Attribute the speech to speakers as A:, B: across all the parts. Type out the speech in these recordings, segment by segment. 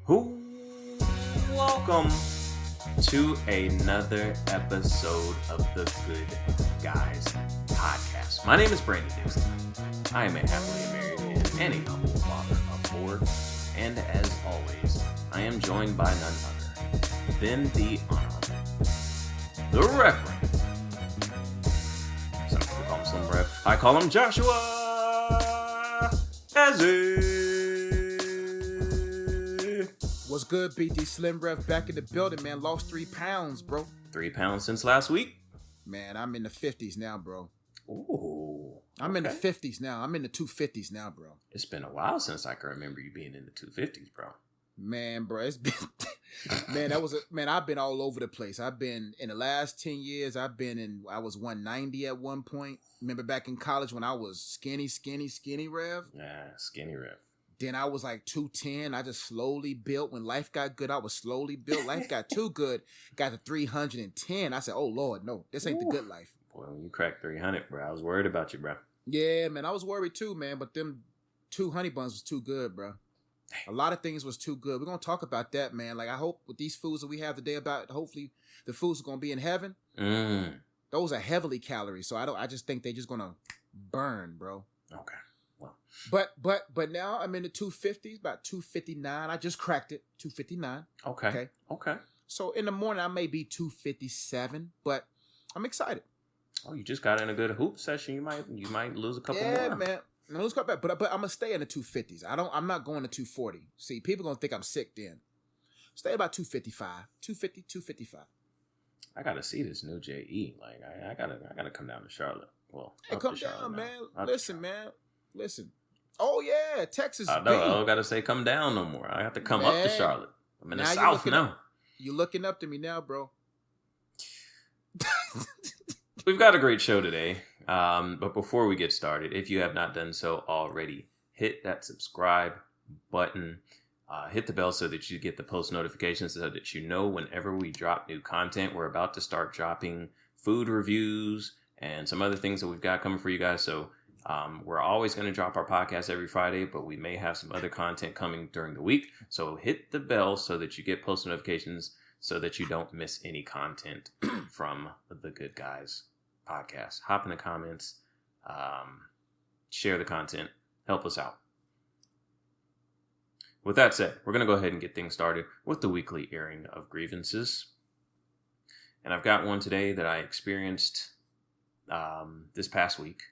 A: Who? Welcome to another episode of the Good Guys Podcast. My name is Brandon Dixon. I am a happily married man and a humble father of four. And as always, I am joined by none other than the Honorable, the Reverend. Some people call him Slim Rev. I call him Joshua Ezzy.
B: What's good, BD Slim Rev? Back in the building, man. Lost 3 pounds, bro.
A: 3 pounds since last week?
B: Man, I'm in the 50s now, bro.
A: Ooh.
B: I'm in the 50s now. I'm in the 250s now, bro.
A: It's been a while since I can remember you being in the 250s, bro.
B: Man, bro, it's been... man, I've been all over the place. I've been, in the last 10 years, I was 190 at one point. Remember back in college when I was skinny, Rev?
A: Yeah, skinny Rev.
B: Then I was like 210. I just slowly built. When life got good, I was slowly built. Life got too good. Got to 310. I said, oh, Lord, no. This ain't the good life.
A: Boy, when you cracked 300, bro, I was worried about you, bro.
B: Yeah, man. I was worried too, man. But them 2 honey buns was too good, bro. A lot of things was too good. We're going to talk about that, man. Like, I hope with these foods that we have today hopefully the foods are going to be in heaven. Those are heavily calories. So I just think they just going to burn, bro.
A: Okay. Well.
B: But now I'm in the 250s, about 259. I just cracked it, 259.
A: Okay.
B: So in the morning I may be 257, but I'm excited.
A: Oh, you just got in a good hoop session. You might lose a couple more.
B: Yeah, man. I lose a couple, but I'm gonna stay in the 250s. I'm not going to 240. See, people gonna think I'm sick then. Stay about 255, 250, 255.
A: I gotta see this new JE. Like I gotta come down to Charlotte. Well,
B: hey, come down, man. Listen. Oh yeah, Texas.
A: I don't gotta say come down no more. I have to come up to Charlotte. I'm in the South now.
B: You're looking up to me now, bro.
A: We've got a great show today. But before we get started, if you have not done so already, hit that subscribe button. Hit the bell so that you get the post notifications so that you know whenever we drop new content. We're about to start dropping food reviews and some other things that we've got coming for you guys. So we're always going to drop our podcast every Friday, but we may have some other content coming during the week. So hit the bell so that you get post notifications so that you don't miss any content from the Good Guys Podcast. Hop in the comments, share the content, help us out. With that said, we're going to go ahead and get things started with the weekly airing of grievances. And I've got one today that I experienced this past week.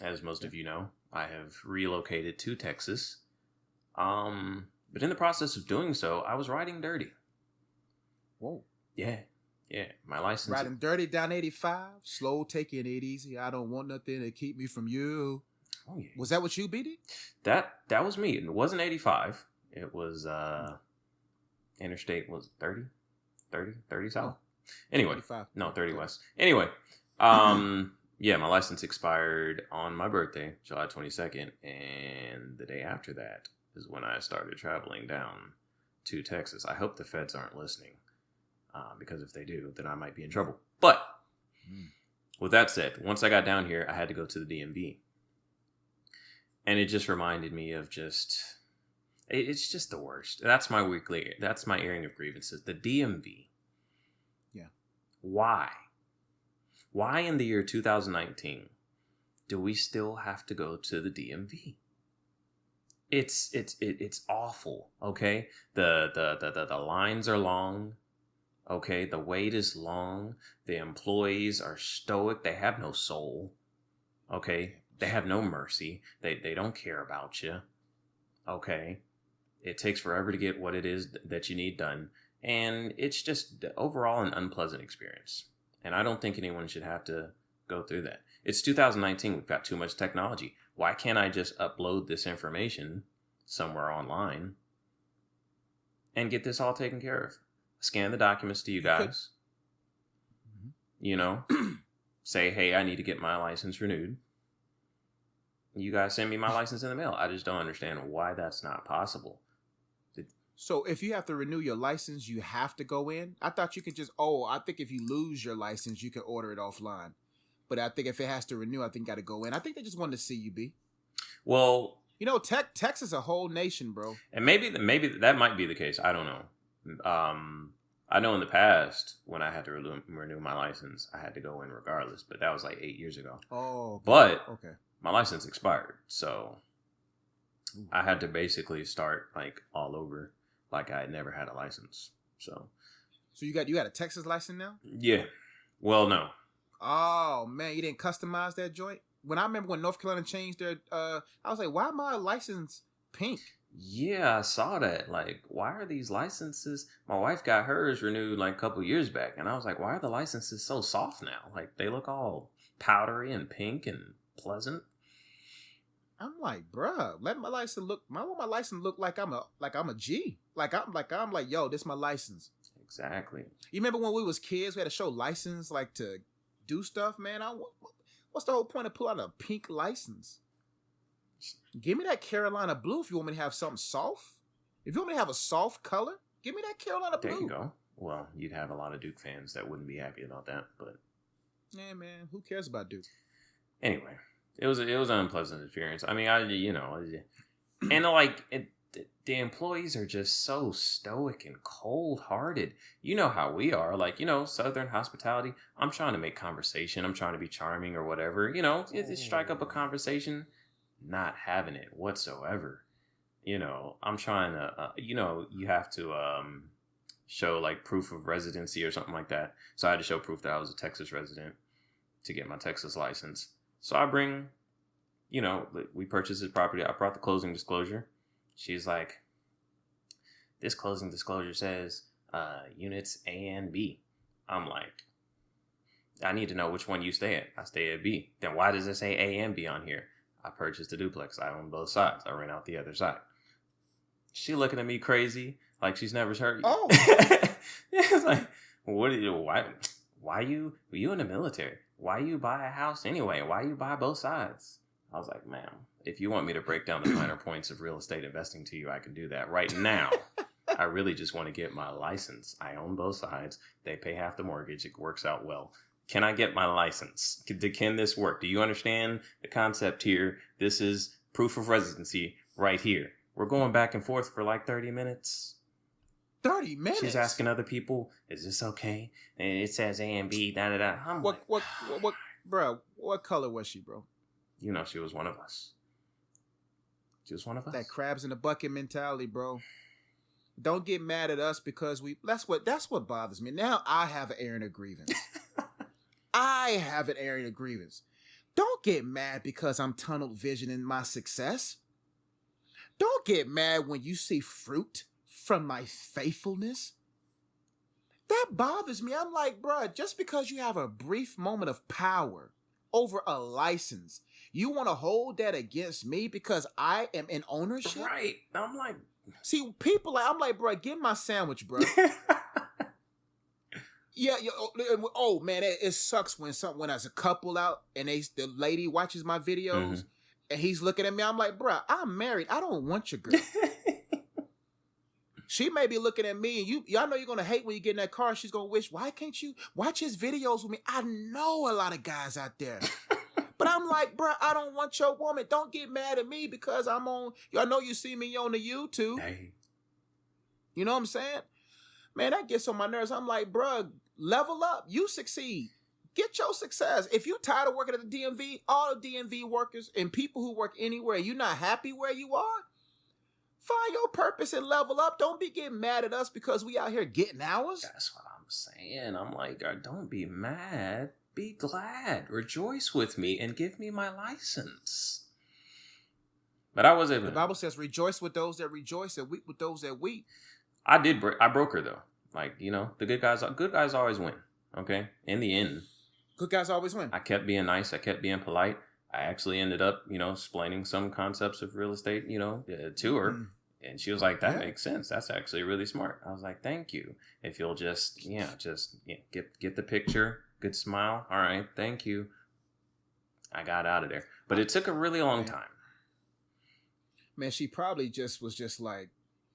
A: As most of you know, I have relocated to Texas. But in the process of doing so, I was riding dirty.
B: Whoa.
A: Yeah. My license.
B: Riding dirty down 85, slow, taking it easy. I don't want nothing to keep me from you.
A: Oh yeah.
B: Was that what you beat it?
A: That was me. It wasn't 85. It was interstate was 30 south.
B: Oh,
A: anyway,
B: 35.
A: no, 30 west. Anyway, yeah, my license expired on my birthday, July 22nd, and the day after that is when I started traveling down to Texas. I hope the feds aren't listening, because if they do, then I might be in trouble. But with that said, once I got down here, I had to go to the DMV. And it just reminded me of it's just the worst. That's my airing of grievances. The DMV.
B: Yeah.
A: Why? Why in the year 2019 do we still have to go to the DMV? It's awful. Okay. The lines are long. Okay. The wait is long. The employees are stoic. They have no soul. Okay. They have no mercy. They don't care about you. Okay. It takes forever to get what it is that you need done. And it's just overall an unpleasant experience. And I don't think anyone should have to go through that. It's 2019. We've got too much technology. Why can't I just upload this information somewhere online and get this all taken care of? Scan the documents to you guys. You know, say, hey, I need to get my license renewed. You guys send me my license in the mail. I just don't understand why that's not possible.
B: So if you have to renew your license, you have to go in? I thought you could I think if you lose your license, you can order it offline. But I think if it has to renew, I think you got to go in. I think they just wanted to see you, B.
A: Well,
B: You know, Texas is a whole nation, bro.
A: And maybe that might be the case. I don't know. I know in the past when I had to renew my license, I had to go in regardless, but that was like 8 years ago.
B: Oh, okay.
A: But
B: okay.
A: My license expired, so I had to basically start like all over, like I had never had a license. So
B: you got a Texas license now?
A: Yeah. Well, no.
B: Oh man, you didn't customize that joint? When I remember when North Carolina changed their, I was like, why my license pink?
A: Yeah, I saw that. Like, why are these licenses? My wife got hers renewed like a couple years back, and I was like, why are the licenses so soft now? Like, they look all powdery and pink and pleasant.
B: I'm like, bruh, let my license look. I want my license look like I'm a G. Like I'm like, yo, this my license.
A: Exactly.
B: You remember when we was kids, we had to show license like to do stuff, man. What's the whole point of pulling out a pink license? Give me that Carolina blue if you want me to have something soft. If you want me to have a soft color, give me that Carolina blue.
A: There you go. Well, you'd have a lot of Duke fans that wouldn't be happy about that, but
B: yeah, man, who cares about Duke?
A: Anyway, it was an unpleasant experience. I mean, and like the employees are just so stoic and cold-hearted. You know how we are, like, Southern hospitality. I'm trying to make conversation. I'm trying to be charming or whatever. Just strike up a conversation. Not having it whatsoever. I'm trying to. You have to show like proof of residency or something like that. So I had to show proof that I was a Texas resident to get my Texas license. So I bring, we purchased this property. I brought the closing disclosure. She's like, this closing disclosure says units A and B. I'm like, I need to know which one you stay at. I stay at B. Then why does it say A and B on here? I purchased a duplex. I own both sides. I rent out the other side. She looking at me crazy, like she's never heard.
B: Oh,
A: it's like, what are you? Why you? Were you in the military? Why you buy a house anyway? Why you buy both sides? I was like, ma'am, if you want me to break down the minor points of real estate investing to you, I can do that right now. I really just want to get my license. I own both sides. They pay half the mortgage. It works out well. Can I get my license? Can this work? Do you understand the concept here? This is proof of residency right here. We're going back and forth for like 30 minutes.
B: 30 minutes?
A: She's asking other people, is this okay? And it says A and B, da-da-da. I'm
B: what, bro, what color was she, bro?
A: She was one of us. She was one of us.
B: That crabs in the bucket mentality, bro. Don't get mad at us because that's what bothers me. Now I have an errand of grievance. I have an area of grievance. Don't get mad because I'm tunnel visioning my success. Don't get mad when you see fruit from my faithfulness. That bothers me. I'm like, bruh, just because you have a brief moment of power over a license, you want to hold that against me because I am in ownership?
A: Right. I'm like...
B: See, people, I'm like, bruh, give my sandwich, bruh. Yeah. Oh man, it sucks when as a couple out and the lady watches my videos and he's looking at me. I'm like, bruh, I'm married. I don't want your girl. She may be looking at me, and y'all know you're gonna hate when you get in that car. She's gonna wish, why can't you watch his videos with me? I know a lot of guys out there, but I'm like, bruh, I don't want your woman. Don't get mad at me because I'm on. Y'all know you see me on the YouTube.
A: Hey.
B: You know what I'm saying? Man, that gets on my nerves. I'm like, bruh, level up. You succeed. Get your success. If you're tired of working at the DMV, all the DMV workers and people who work anywhere, you're not happy where you are, find your purpose and level up. Don't be getting mad at us because we out here getting ours.
A: That's what I'm saying. I'm like, don't be mad. Be glad. Rejoice with me and give me my license. But I was able.
B: The Bible says, rejoice with those that rejoice and weep with those that weep.
A: I broke her though. Like, the good guys always win. Okay? In the end.
B: Good guys always win.
A: I kept being nice. I kept being polite. I actually ended up, explaining some concepts of real estate, to her. And she was like, that makes sense. That's actually really smart. I was like, thank you. If you'll just get the picture. Good smile. All right. Thank you. I got out of there. But it took a really long time.
B: Man, she probably was just like,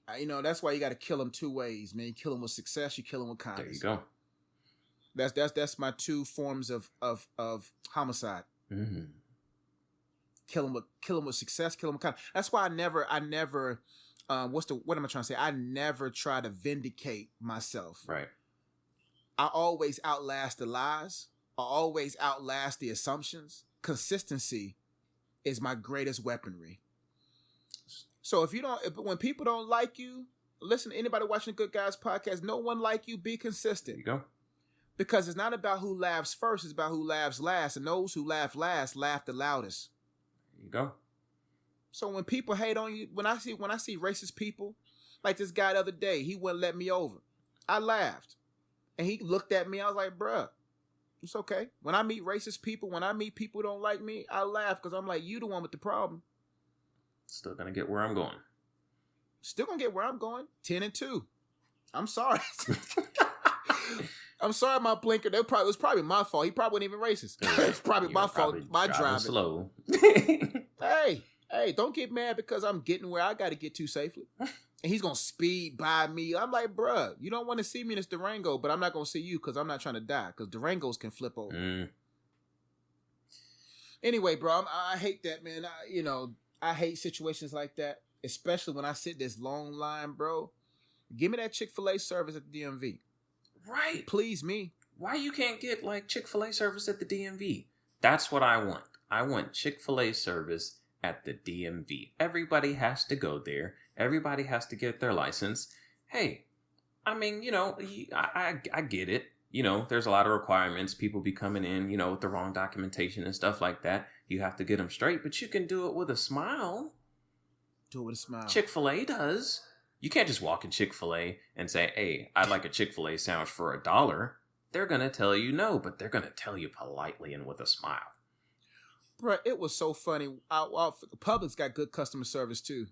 B: that's why you got to kill them two ways, man. You kill them with success. You kill them with kindness.
A: There you go.
B: That's my two forms of homicide.
A: Mm-hmm.
B: kill him with success, kill him with kind. That's why I never. What am I trying to say? I never try to vindicate myself.
A: Right.
B: I always outlast the lies. I always outlast the assumptions. Consistency is my greatest weaponry. So when people don't like you, listen to anybody watching the Good Guys podcast, no one like you, be consistent.
A: There you go.
B: Because it's not about who laughs first, it's about who laughs last. And those who laugh last laugh the loudest.
A: There you go.
B: So when people hate on you, when I see racist people, like this guy the other day, he wouldn't let me over. I laughed. And he looked at me, I was like, bruh, it's okay. When I meet racist people, when I meet people who don't like me, I laugh because I'm like, you the one with the problem.
A: Still gonna get where I'm going.
B: Still gonna get where I'm going. 10-2. I'm sorry. I'm sorry, my blinker. It was probably my fault. He probably wasn't even racist. It's probably my fault. My driving
A: slow.
B: Hey, don't get mad because I'm getting where I got to get to safely. And he's gonna speed by me. I'm like, bruh, you don't want to see me in this Durango, but I'm not gonna see you because I'm not trying to die. Because Durangos can flip over. Anyway, bro, I hate that, man. I hate situations like that, especially when I sit this long line, bro. Give me that Chick-fil-A service at the DMV.
A: Right.
B: Please me.
A: Why you can't get like Chick-fil-A service at the DMV? That's what I want. I want Chick-fil-A service at the DMV. Everybody has to go there. Everybody has to get their license. Hey, I mean, I get it. There's a lot of requirements. People be coming in, with the wrong documentation and stuff like that. You have to get them straight, but you can do it with a smile.
B: Do it with a smile.
A: Chick-fil-A does. You can't just walk in Chick-fil-A and say, hey, I'd like a Chick-fil-A sandwich for $1. They're going to tell you no, but they're going to tell you politely and with a smile.
B: Bro, it was so funny. Publix got good customer service too.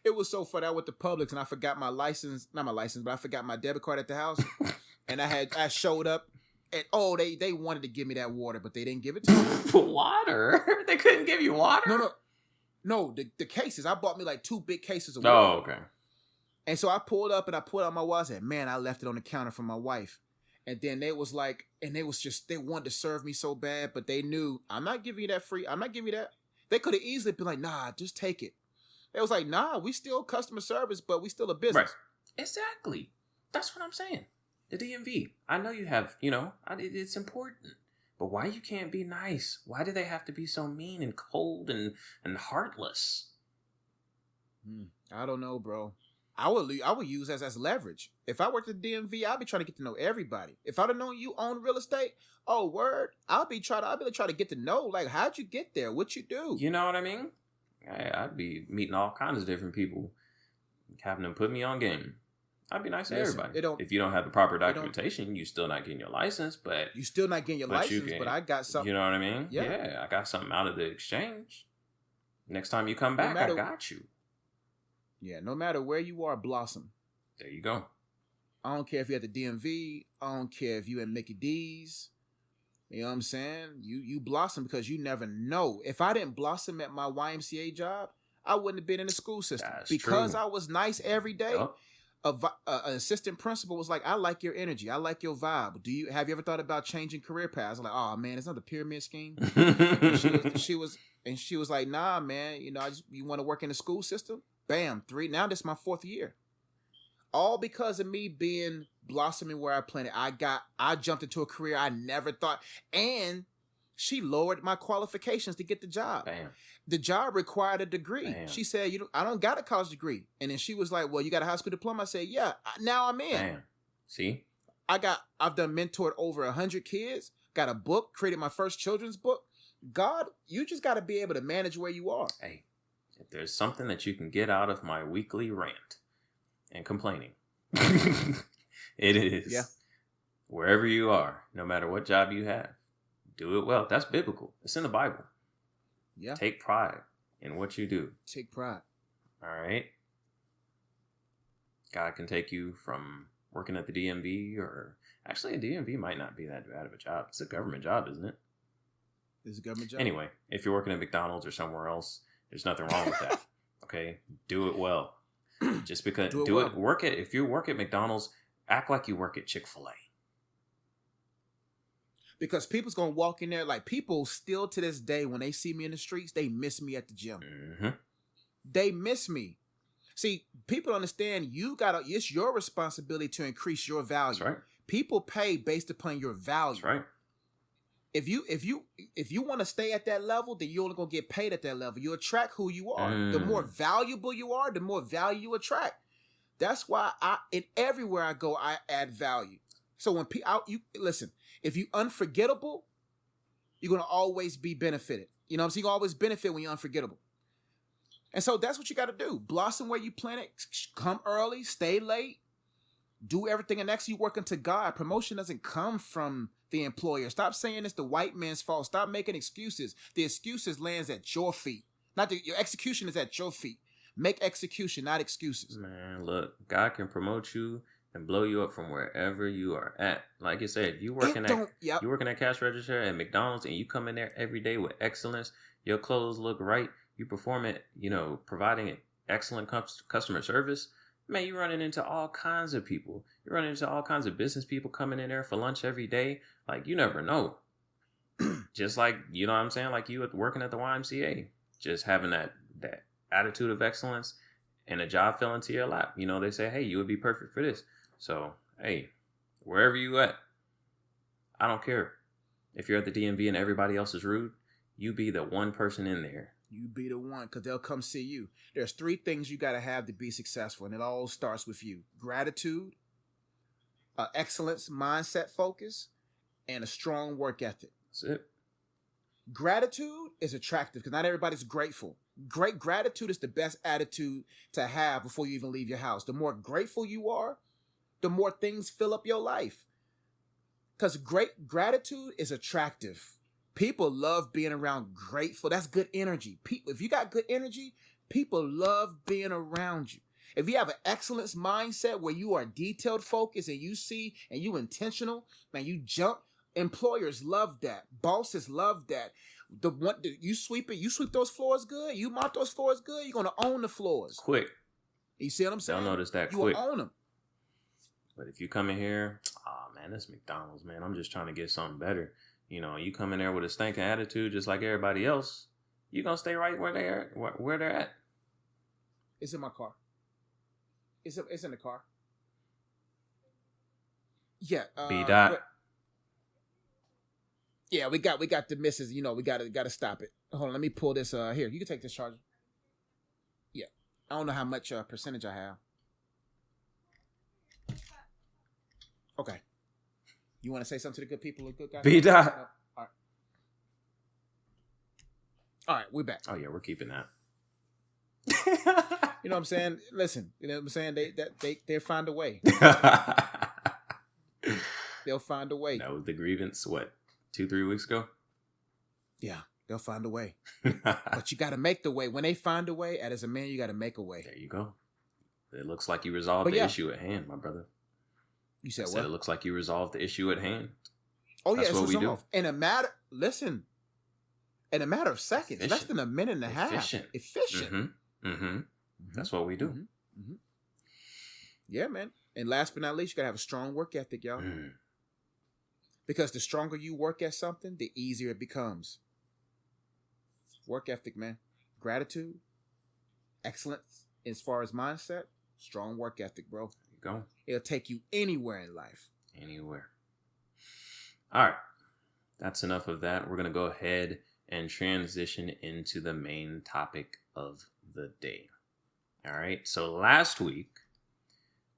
B: It was so funny. I went to Publix and I forgot my license. Not my license, but I forgot my debit card at the house. And I showed up and they wanted to give me that water, but they didn't give it to me.
A: Water? They couldn't give you water?
B: No, the cases. I bought me like 2 big cases of water.
A: Oh, okay.
B: And so I pulled up and I pulled out my wallet. I said, man, I left it on the counter for my wife. And then they wanted to serve me so bad, but they knew, I'm not giving you that free. I'm not giving you that. They could have easily been like, nah, just take it. They was like, nah, we still customer service, but we still a business.
A: Right. Exactly. That's what I'm saying. The DMV. I know you have, it's important. But why you can't be nice? Why do they have to be so mean and cold and heartless?
B: I don't know, bro. I would use that as leverage. If I worked at the DMV, I'd be trying to get to know everybody. If I'd have known you own real estate, oh word, I'll be trying to get to know, like, how'd you get there? What you do?
A: You know what I mean? I'd be meeting all kinds of different people, having them put me on game. I'd be nice to everybody. If you don't have the proper documentation, you're still not getting your license, but
B: you still not getting your license, but I got something.
A: You know what I mean? Yeah, I got something out of the exchange. Next time you come back, I got you.
B: Yeah, no matter where you are, blossom.
A: There you go.
B: I don't care if you're at the DMV. I don't care if you at Mickey D's. You know what I'm saying? You blossom because you never know. If I didn't blossom at my YMCA job, I wouldn't have been in the school system.
A: That's
B: because
A: true.
B: I was nice every day. Yep. An assistant principal was like, I like your energy. I like your vibe. Have you ever thought about changing career paths? I'm like, oh man, it's not the pyramid scheme. she was like, nah, man, you want to work in the school system? Bam, 3. Now this is my 4th year. All because of me being blossoming where I planted. I jumped into a career I never thought. And she lowered my qualifications to get the job.
A: Bam.
B: The job required a degree.
A: Bam.
B: She said, I don't got a college degree. And then she was like, well, you got a high school diploma? I said, yeah, now I'm in.
A: Bam. See?
B: I've done mentored over 100 kids, got a book, created my first children's book. God, you just got to be able to manage where you are.
A: Hey, if there's something that you can get out of my weekly rant and complaining, it is.
B: Yeah.
A: Wherever you are, no matter what job you have, do it well. That's biblical. It's in the Bible.
B: Yeah.
A: Take pride in what you do.
B: Take pride.
A: All right. God can take you from working at the DMV, or actually a DMV might not be that bad of a job. It's a government job, isn't it?
B: It's a government job.
A: Anyway, if you're working at McDonald's or somewhere else, there's nothing wrong with that. Okay? Do it well. Just because if you work at McDonald's, act like you work at Chick-fil-A.
B: Because people's gonna walk in there, like, people still to this day, when they see me in the streets, they miss me at the gym.
A: Mm-hmm.
B: They miss me. See, people understand it's your responsibility to increase your value.
A: That's right.
B: People pay based upon your value.
A: That's right.
B: If you want to stay at that level, then you're only gonna get paid at that level. You attract who you are. The more valuable you are, the more value you attract. That's why everywhere I go, I add value. So when you listen, if you unforgettable, you're gonna always be benefited. You know what I'm saying? You always benefit when you're unforgettable. And so that's what you got to do. Blossom where you plant it. Come early, stay late, do everything. And next, you work unto God. Promotion doesn't come from the employer. Stop saying it's the white man's fault. Stop making excuses. The excuses lands at your feet. Your execution is at your feet. Make execution, not excuses.
A: Man, look, God can promote you and blow you up from wherever you are at. Like you said, you working at cash register at McDonald's, and you come in there every day with excellence. Your clothes look right. You perform it, providing excellent customer service. Man, you're running into all kinds of people. You're running into all kinds of business people coming in there for lunch every day. Like, you never know. Just like, you know what I'm saying? Like you working at the YMCA. Just having that attitude of excellence and a job fell into your lap. They say, hey, you would be perfect for this. So, hey, wherever you at, I don't care. If you're at the DMV and everybody else is rude, you be the one person in there.
B: You be the one, because they'll come see you. There's 3 things you got to have to be successful, and it all starts with you. Gratitude, excellence, mindset focus, and a strong work ethic.
A: That's it.
B: Gratitude is attractive because not everybody's grateful. Great gratitude is the best attitude to have before you even leave your house. The more grateful you are, the more things fill up your life. Because great gratitude is attractive. People love being around grateful. That's good energy. If you got good energy, people love being around you. If you have an excellence mindset where you are detailed focused and you see and you intentional, man, you jump. Employers love that. Bosses love that. You sweep those floors good. You mop those floors good. You're gonna own the floors
A: quick.
B: You see what I'm saying?
A: They'll notice that
B: you
A: quick.
B: will own them.
A: But if you come in here, man, this McDonald's, man, I'm just trying to get something better. You come in there with a stinking attitude just like everybody else, you're going to stay right where they're at.
B: It's in my car. It's in the car. Yeah.
A: B-Dot.
B: Yeah, we got the misses. We got to stop it. Hold on, let me pull this. Here, you can take this charger. Yeah. I don't know how much percentage I have. Okay. You want to say something to the good people, the good guys?
A: B-Dot.
B: All right, we're back.
A: Oh, yeah, we're keeping that.
B: You know what I'm saying? Listen, you know what I'm saying? They'll find a way. They'll find a way.
A: That was the grievance, 2-3 weeks ago?
B: Yeah, they'll find a way. But you got to make the way. When they find a way, as a man, you got to make a way.
A: There you go. It looks like you resolved the issue at hand, my brother.
B: You said
A: what? It looks like you resolved the issue at hand.
B: Oh,
A: That's
B: yeah,
A: what we do.
B: In a matter of seconds,
A: Efficient.
B: less than a minute and a half.
A: Efficient.
B: Mm-hmm.
A: Mm-hmm. That's what we do.
B: Mm-hmm. Mm-hmm. Yeah, man. And last but not least, you got to have a strong work ethic, y'all. Because the stronger you work at something, the easier it becomes. Work ethic, man. Gratitude, excellence as far as mindset, strong work ethic, bro.
A: There you go.
B: It'll take you anywhere in life.
A: Anywhere. All right. That's enough of that. We're going to go ahead and transition into the main topic of the day. All right. So last week,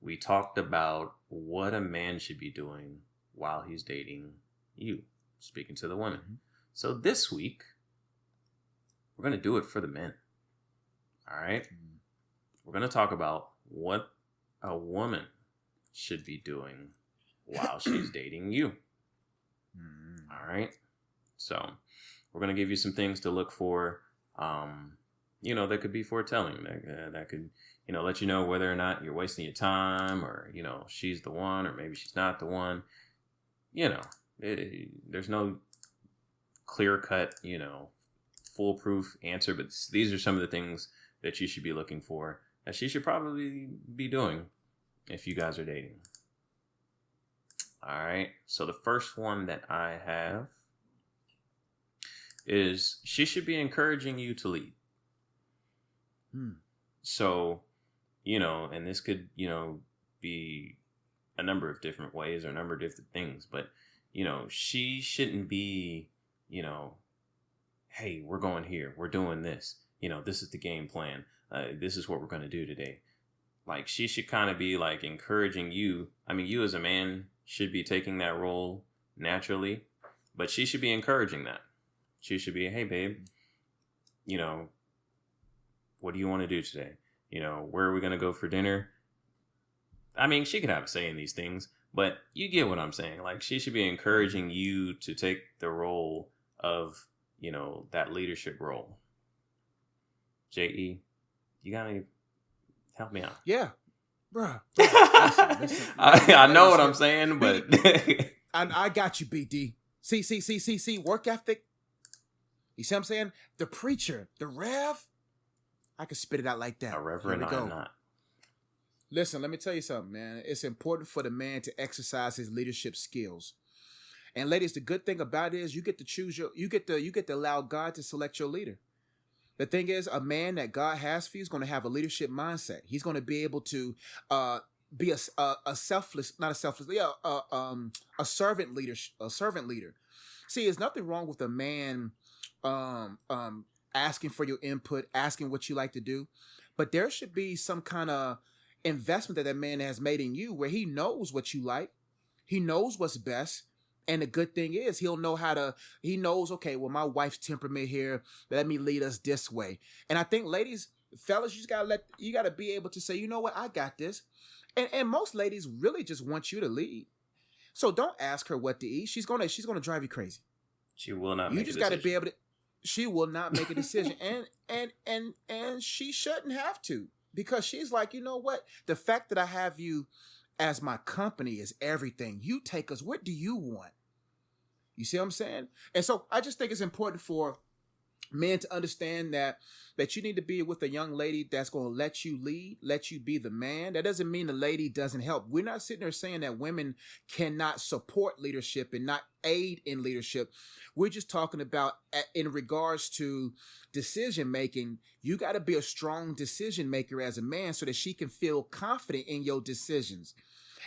A: we talked about what a man should be doing while he's dating you, speaking to the woman. Mm-hmm. So this week, we're going to do it for the men. All right. Mm-hmm. We're going to talk about what a woman should be doing while she's dating you. Mm-hmm. All right. So we're going to give you some things to look for, that could be foretelling. That could, let you know whether or not you're wasting your time or, she's the one or maybe she's not the one. There's no clear-cut, foolproof answer, but these are some of the things that you should be looking for that she should probably be doing if you guys are dating. All right. So the first one that I have is she should be encouraging you to lead.
B: Hmm.
A: So, and this could, be a number of different ways or a number of different things, but, she shouldn't be, hey, we're going here, we're doing this, this is the game plan. This is what we're going to do today. Like, she should kind of be like encouraging you. I mean, you as a man should be taking that role naturally, but she should be encouraging that. She should be, hey, babe, what do you want to do today? Where are we going to go for dinner? I mean, she could have a say in these things, but you get what I'm saying. Like, she should be encouraging you to take the role of, that leadership role. J.E., you got to help me out.
B: Yeah. Bruh. Listen.
A: I know what I'm saying, but...
B: I got you, BD. See, work ethic. You see what I'm saying? The preacher, the rev, I can spit it out like that.
A: A reverend, I'm not.
B: Listen, let me tell you something, man. It's important for the man to exercise his leadership skills. And ladies, the good thing about it is you get to choose you get to allow God to select your leader. The thing is, a man that God has for you is going to have a leadership mindset. He's going to be able to be a servant leader. A servant leader. See, there's nothing wrong with a man asking for your input, asking what you like to do, but there should be some kind of investment that man has made in you where he knows what you like, he knows what's best. And the good thing is he knows, okay, well, my wife's temperament here, let me lead us this way. And I think, ladies, fellas, you got to be able to say, you know what, I got this. And most ladies really just want you to lead. So don't ask her what to eat. She's gonna drive you crazy.
A: She will not make a decision.
B: You just got to be able to, she will not make a decision. and she shouldn't have to, because she's like, you know what, the fact that I have you as my company is everything. You take us, what do you want? You see what I'm saying? And so I just think it's important for men to understand that you need to be with a young lady that's going to let you lead, let you be the man. That doesn't mean the lady doesn't help. We're not sitting there saying that women cannot support leadership and not aid in leadership. We're just talking about in regards to decision making. You got to be a strong decision maker as a man so that she can feel confident in your decisions.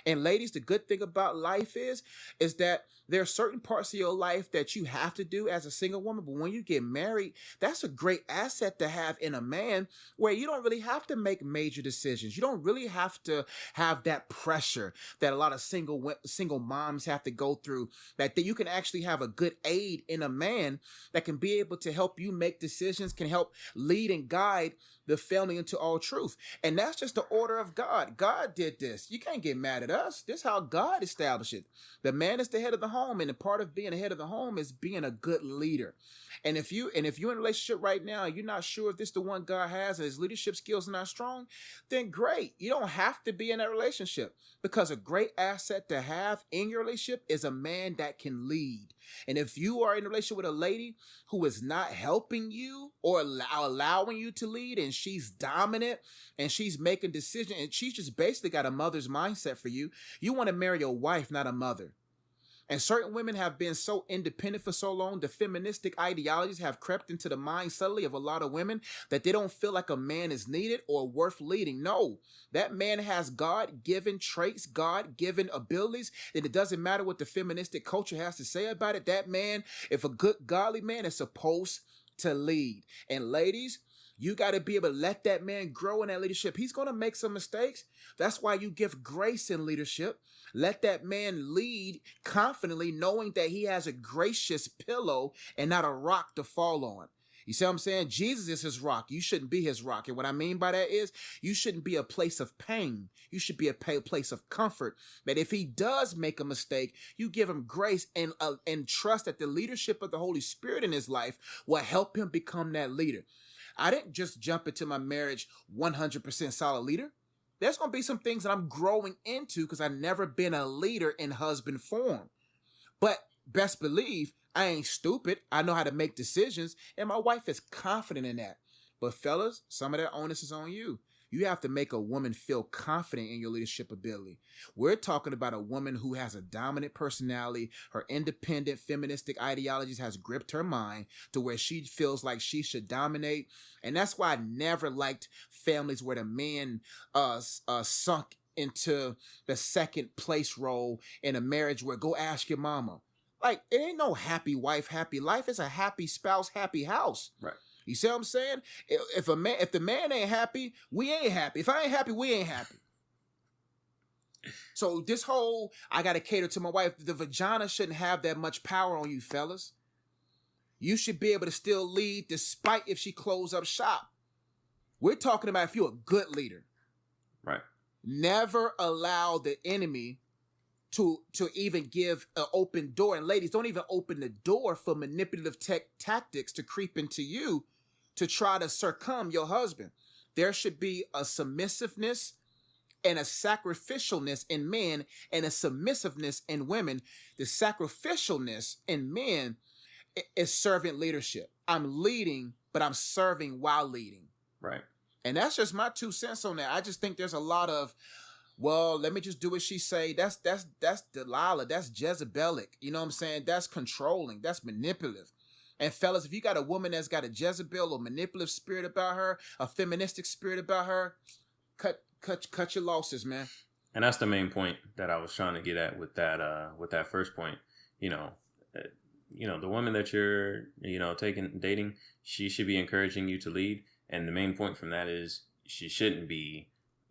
B: And ladies, the good thing about life is that there are certain parts of your life that you have to do as a single woman. But when you get married, that's a great asset to have in a man, where you don't really have to make major decisions. You don't really have to have that pressure that a lot of single moms have to go through, that you can actually have a good aid in a man that can be able to help you make decisions, can help lead and guide the family into all truth. And that's just the order of God. God did this. You can't get mad at us. This is how God established it. The man is the head of the home, and a part of being the head of the home is being a good leader. And if you're in a relationship right now, you're not sure if this is the one God has, and his leadership skills are not strong, then great. You don't have to be in that relationship, because a great asset to have in your relationship is a man that can lead. And if you are in a relationship with a lady who is not helping you or allowing you to lead, and she's dominant and she's making decisions, and she's just basically got a mother's mindset for you, you want to marry a wife, not a mother. And certain women have been so independent for so long, the feministic ideologies have crept into the mind subtly of a lot of women that they don't feel like a man is needed or worth leading. No, that man has God-given traits, God-given abilities, and it doesn't matter what the feministic culture has to say about it. That man, if a good godly man, is supposed to lead. And ladies, you got to be able to let that man grow in that leadership. He's going to make some mistakes. That's why you give grace in leadership. Let that man lead confidently, knowing that he has a gracious pillow and not a rock to fall on. You see what I'm saying? Jesus is his rock. You shouldn't be his rock. And what I mean by that is you shouldn't be a place of pain. You should be a place of comfort. That if he does make a mistake, you give him grace and trust that the leadership of the Holy Spirit in his life will help him become that leader. I didn't just jump into my marriage 100% solid leader. There's going to be some things that I'm growing into because I've never been a leader in husband form. But best believe I ain't stupid. I know how to make decisions, and my wife is confident in that. But fellas, some of that onus is on you. You have to make a woman feel confident in your leadership ability. We're talking about a woman who has a dominant personality. Her independent feministic ideologies has gripped her mind to where she feels like she should dominate. And that's why I never liked families where the man sunk into the second place role in a marriage where go ask your mama. Like, it ain't no happy wife, happy life. It's a happy spouse, happy house.
A: Right.
B: You see what I'm saying? If the man ain't happy, we ain't happy. If I ain't happy, we ain't happy. So this whole, I got to cater to my wife, the vagina shouldn't have that much power on you, fellas. You should be able to still lead despite if she close up shop. We're talking about if you're a good leader.
A: Right.
B: Never allow the enemy to even give an open door. And ladies, don't even open the door for manipulative tactics to creep into you to try to succumb your husband. There should be a submissiveness and a sacrificialness in men and a submissiveness in women. The sacrificialness in men is servant leadership. I'm leading, but I'm serving while leading.
A: Right.
B: And that's just my 2 cents on that. I just think there's a lot of, well, let me just do what she say. That's Delilah. That's Jezebelic. You know what I'm saying? That's controlling. That's manipulative. And fellas, if you got a woman that's got a Jezebel or manipulative spirit about her, a feministic spirit about her, cut your losses, man.
A: And that's the main point that I was trying to get at with that first point. The woman that you're, dating, she should be encouraging you to lead. And the main point from that is she shouldn't be,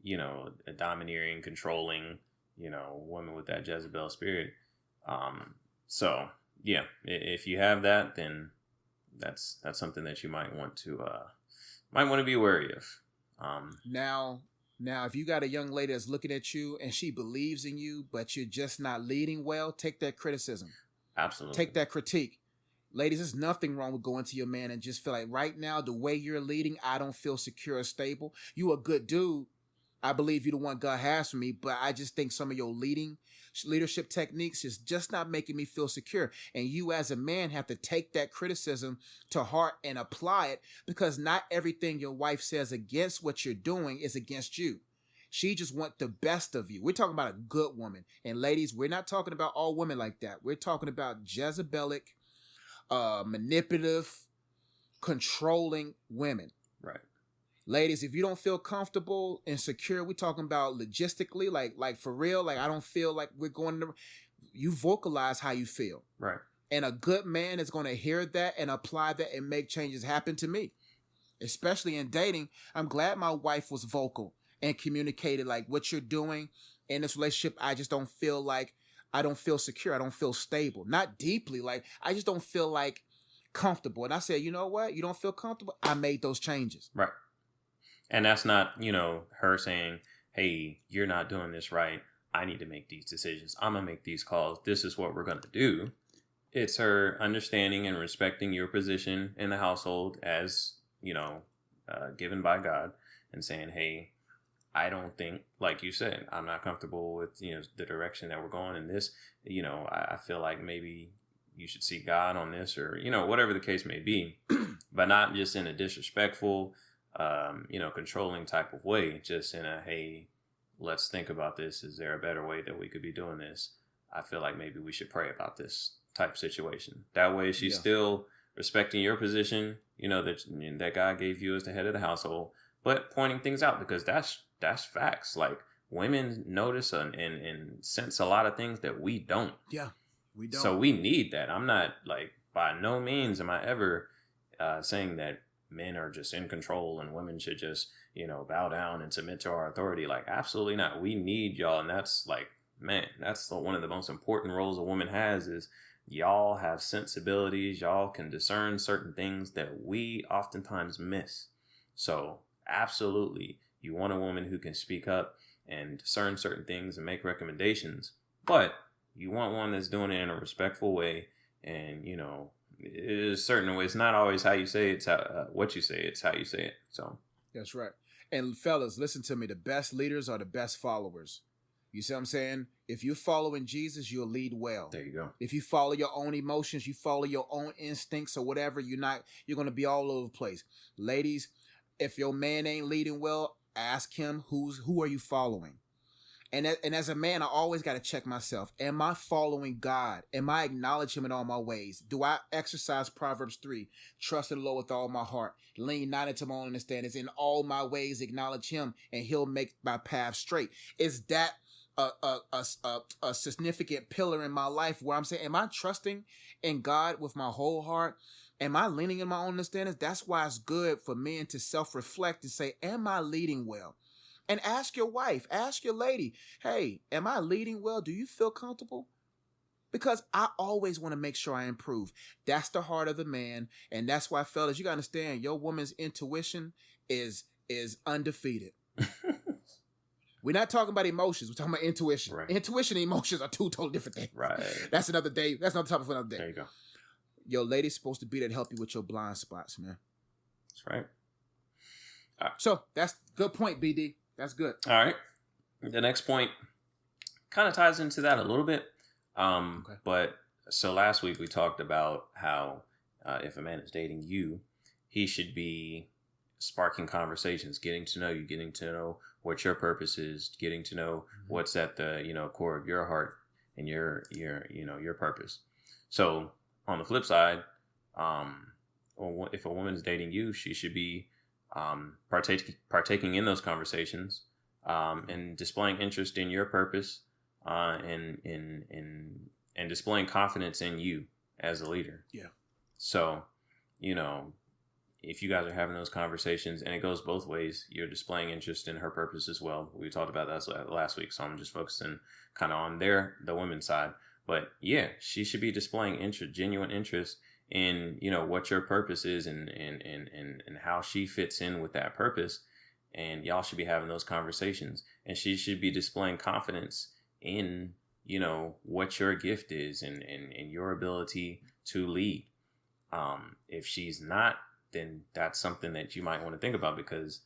A: a domineering, controlling, woman with that Jezebel spirit. So yeah, if you have that, then that's something that you might want to be wary of.
B: Now, if you got a young lady that's looking at you and she believes in you, but you're just not leading well, take that criticism.
A: Absolutely.
B: Take that critique. Ladies, there's nothing wrong with going to your man and just feel like right now, the way you're leading, I don't feel secure or stable. You a good dude. I believe you're the one God has for me, but I just think some of your leadership techniques is just not making me feel secure. And you as a man have to take that criticism to heart and apply it, because not everything your wife says against what you're doing is against you. She just wants the best of you. We're talking about a good woman. And ladies, we're not talking about all women like that. We're talking about Jezebelic, manipulative, controlling women.
A: Right.
B: Ladies, if you don't feel comfortable and secure, we're talking about logistically, like for real, like I don't feel like we're going to, you vocalize how you feel.
A: Right.
B: And a good man is going to hear that and apply that and make changes happen to me. Especially in dating, I'm glad my wife was vocal and communicated like what you're doing in this relationship. I just don't feel like, I don't feel secure. I don't feel stable. Not deeply. Like, I just don't feel like comfortable. And I said, you know what? You don't feel comfortable? I made those changes.
A: Right. And that's not, her saying, hey, you're not doing this right. I need to make these decisions. I'm going to make these calls. This is what we're going to do. It's her understanding and respecting your position in the household as, given by God, and saying, hey, I don't think, like you said, I'm not comfortable with, the direction that we're going in this. I feel like maybe you should see God on this, or, whatever the case may be, but not just in a disrespectful, controlling type of way, just in a, hey, let's think about this. Is there a better way that we could be doing this? I feel like maybe we should pray about this type situation. That way she's still respecting your position, that God gave you as the head of the household, but pointing things out, because that's facts. Like, women notice and sense a lot of things that we don't. Yeah, we don't. So we need that. I'm not, like, by no means am I ever saying that men are just in control and women should just, bow down and submit to our authority. Like, absolutely not. We need y'all. And that's like, man, that's one of the most important roles a woman has, is y'all have sensibilities. Y'all can discern certain things that we oftentimes miss. So absolutely, you want a woman who can speak up and discern certain things and make recommendations, but you want one that's doing it in a respectful way. And, it is certain way. It's not always how you say it, it's what you say. It's how you say it. So
B: that's right. And fellas, listen to me. The best leaders are the best followers. You see what I'm saying? If you're following Jesus, you'll lead well.
A: There you go.
B: If you follow your own emotions, you follow your own instincts or whatever, you're going to be all over the place. Ladies, if your man ain't leading well, Ask him who are you following? And as a man, I always got to check myself. Am I following God? Am I acknowledging him in all my ways? Do I exercise Proverbs 3? Trust in the Lord with all my heart. Lean not into my own understandings. In all my ways, acknowledge him, and he'll make my path straight. Is that a significant pillar in my life where I'm saying, am I trusting in God with my whole heart? Am I leaning in my own understandings? That's why it's good for men to self-reflect and say, am I leading well? And ask your wife, ask your lady, hey, am I leading well? Do you feel comfortable? Because I always want to make sure I improve. That's the heart of the man. And that's why, fellas, you got to understand, your woman's intuition is undefeated. We're not talking about emotions. We're talking about intuition. Right. Intuition and emotions are two totally different things.
A: Right.
B: That's another day. That's another topic for another day.
A: There you go.
B: Your lady's supposed to be there to help you with your blind spots, man.
A: That's right.
B: So that's good point, BD. That's good.
A: All right. The next point kind of ties into that a little bit. Okay. But so last week we talked about how if a man is dating you, he should be sparking conversations, getting to know you, getting to know what your purpose is, getting to know what's at the, core of your heart and your purpose. So on the flip side, if a woman is dating you, she should be partaking in those conversations, and displaying interest in your purpose, and displaying confidence in you as a leader.
B: Yeah.
A: So, if you guys are having those conversations, and it goes both ways, you're displaying interest in her purpose as well. We talked about that last week, so I'm just focusing kind of on the women's side. But yeah, she should be displaying genuine interest in, what your purpose is and how she fits in with that purpose. And y'all should be having those conversations. And she should be displaying confidence in, what your gift is and your ability to lead. If she's not, then that's something that you might want to think about, because,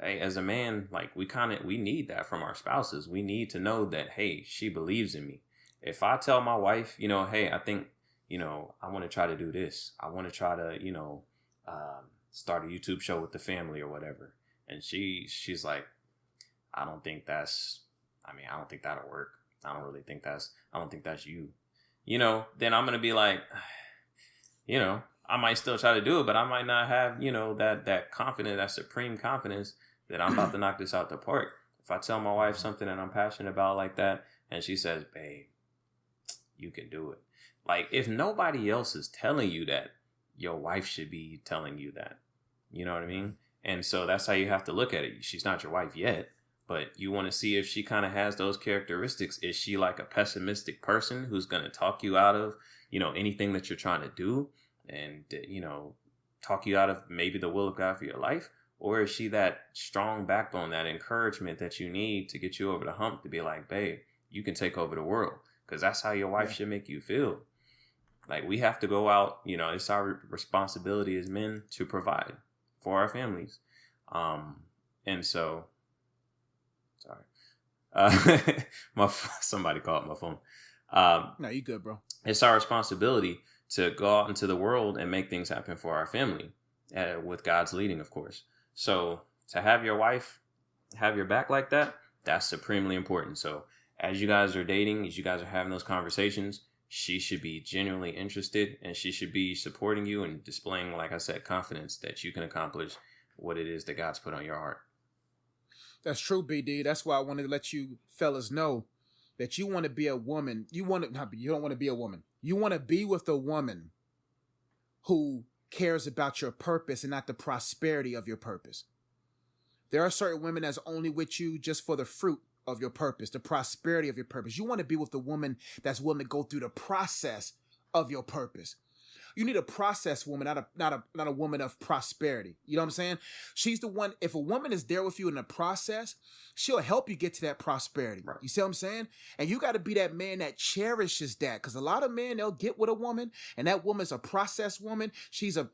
A: as a man, like we need that from our spouses. We need to know that, hey, she believes in me. If I tell my wife, hey, I think, I want to try to do this. I want to try to, start a YouTube show with the family or whatever. And she's like, I don't think that'll work. I don't think that's you. Then I'm going to be like, I might still try to do it, but I might not have, that confidence, that supreme confidence that I'm about to knock this out the park. If I tell my wife something that I'm passionate about like that, and she says, babe, you can do it. Like, if nobody else is telling you that, your wife should be telling you that. You know what I mean? And so that's how you have to look at it. She's not your wife yet, but you want to see if she kind of has those characteristics. Is she like a pessimistic person who's going to talk you out of, anything that you're trying to do, and, talk you out of maybe the will of God for your life? Or is she that strong backbone, that encouragement that you need to get you over the hump to be like, babe, you can take over the world? Because that's how your wife should make you feel. Like, we have to go out, it's our responsibility as men to provide for our families. And so, sorry, somebody called my phone.
B: No, you good, bro.
A: It's our responsibility to go out into the world and make things happen for our family, with God's leading, of course. So to have your wife have your back like that, that's supremely important. So as you guys are dating, as you guys are having those conversations, she should be genuinely interested, and she should be supporting you and displaying, like I said, confidence that you can accomplish what it is that God's put on your heart.
B: That's true, BD. That's why I wanted to let you fellas know that you want to be a woman. You don't want to be a woman. You want to be with a woman who cares about your purpose and not the prosperity of your purpose. There are certain women that's only with you just for the fruit of your purpose, the prosperity of your purpose. You want to be with the woman that's willing to go through the process of your purpose. You need a process woman, not a woman of prosperity. You know what I'm saying? She's the one. If a woman is there with you in the process, she'll help you get to that prosperity. Right. You see what I'm saying? And you got to be that man that cherishes that, because a lot of men, they'll get with a woman, and that woman's a process woman. She's a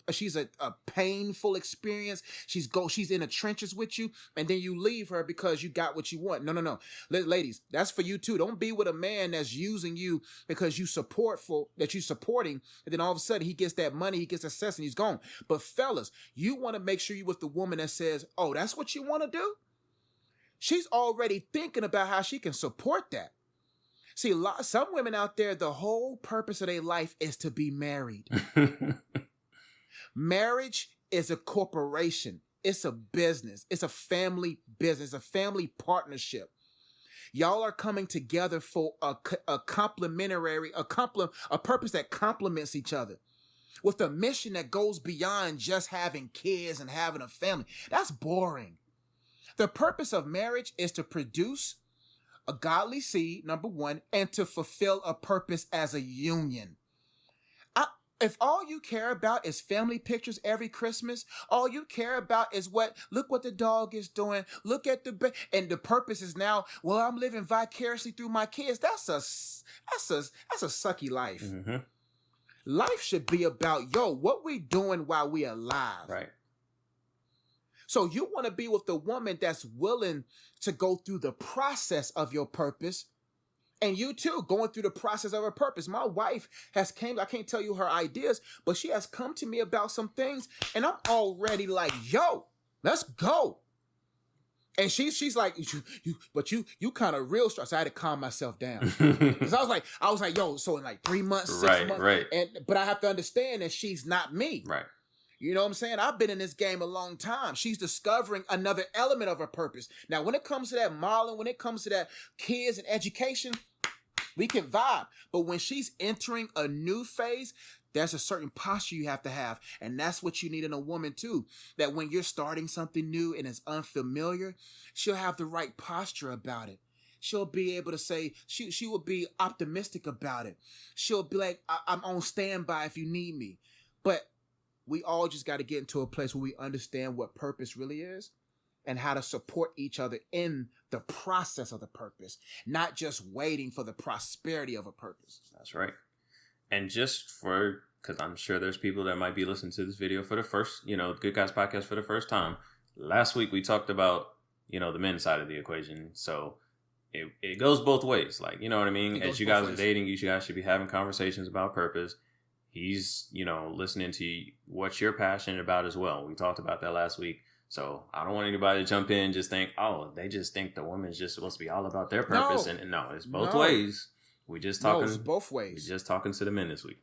B: painful experience. She's in the trenches with you, and then you leave her because you got what you want. No. Ladies, that's for you too. Don't be with a man that's using you because that you're supporting, and then all of a sudden he gets that money, he gets success, and he's gone. But fellas, you want to make sure you with the woman that says, oh, that's what you want to do? She's already thinking about how she can support that. See, some women out there, the whole purpose of their life is to be married. Marriage is a corporation. It's a business. It's a family business, a family partnership. Y'all are coming together for a purpose that complements each other, with a mission that goes beyond just having kids and having a family. That's boring. The purpose of marriage is to produce a godly seed, number one, and to fulfill a purpose as a union. If all you care about is family pictures every Christmas, all you care about is look what the dog is doing, look at and the purpose is now, well, I'm living vicariously through my kids. That's a sucky life. Mm-hmm. Life should be about, what we doing while we alive.
A: Right.
B: So you want to be with the woman that's willing to go through the process of your purpose. And you too, going through the process of her purpose. My wife has I can't tell you her ideas, but she has come to me about some things, and I'm already like, let's go. And she's like, you kind of real stressed. So I had to calm myself down. Because I was like, so in like 3 months, 6 months.
A: Right.
B: But I have to understand that she's not me.
A: Right.
B: You know what I'm saying? I've been in this game a long time. She's discovering another element of her purpose. Now, when it comes to that modeling, when it comes to that kids and education, we can vibe. But when she's entering a new phase, there's a certain posture you have to have. And that's what you need in a woman too. That when you're starting something new and it's unfamiliar, she'll have the right posture about it. She'll be able to say, she will be optimistic about it. She'll be like, I'm on standby if you need me. But we all just got to get into a place where we understand what purpose really is and how to support each other in the process of the purpose, not just waiting for the prosperity of a purpose.
A: That's right. And because I'm sure there's people that might be listening to this video for the first, Good Guys Podcast for the first time. Last week we talked about, the men's side of the equation. So it goes both ways. Like, you know what I mean? As you guys are dating, you guys should be having conversations about purpose. He's, listening to what you're passionate about as well. We talked about that last week. So I don't want anybody to jump in and just think, they just think the woman's just supposed to be all about their purpose. No. And no, it's both ways. It's both ways. We're just talking to the men this week.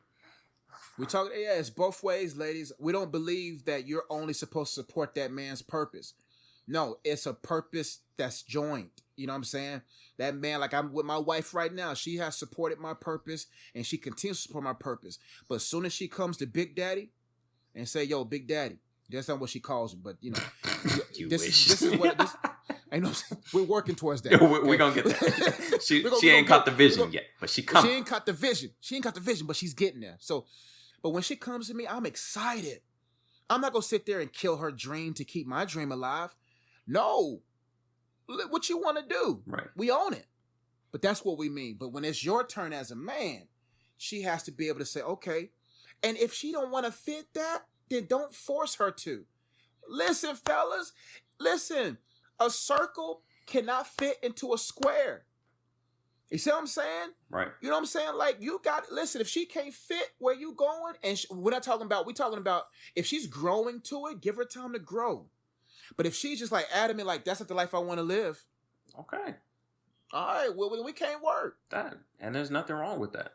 B: It's both ways, ladies. We don't believe that you're only supposed to support that man's purpose. No, it's a purpose that's joined. You know what I'm saying? That man, like I'm with my wife right now, she has supported my purpose and she continues to support my purpose. But as soon as she comes to Big Daddy and say, Big Daddy, that's not what she calls him, but this is what I know. We're working towards that.
A: We're going to get that. She ain't caught the vision yet, but she coming.
B: She ain't caught the vision, but she's getting there. So, but when she comes to me, I'm excited. I'm not going to sit there and kill her dream to keep my dream alive. No. What you want to do?
A: Right.
B: We own it. But that's what we mean. But when it's your turn as a man, she has to be able to say, okay. And if she don't want to fit that, then don't force her to. Listen, fellas. Listen. A circle cannot fit into a square. You see what I'm saying?
A: Right.
B: You know what I'm saying? Like, listen, if she can't fit where you going, and we're talking about if she's growing to it, give her time to grow. But if she's just like adamant, like, that's not the life I want to live.
A: Okay.
B: All right, well, we can't work.
A: And there's nothing wrong with that.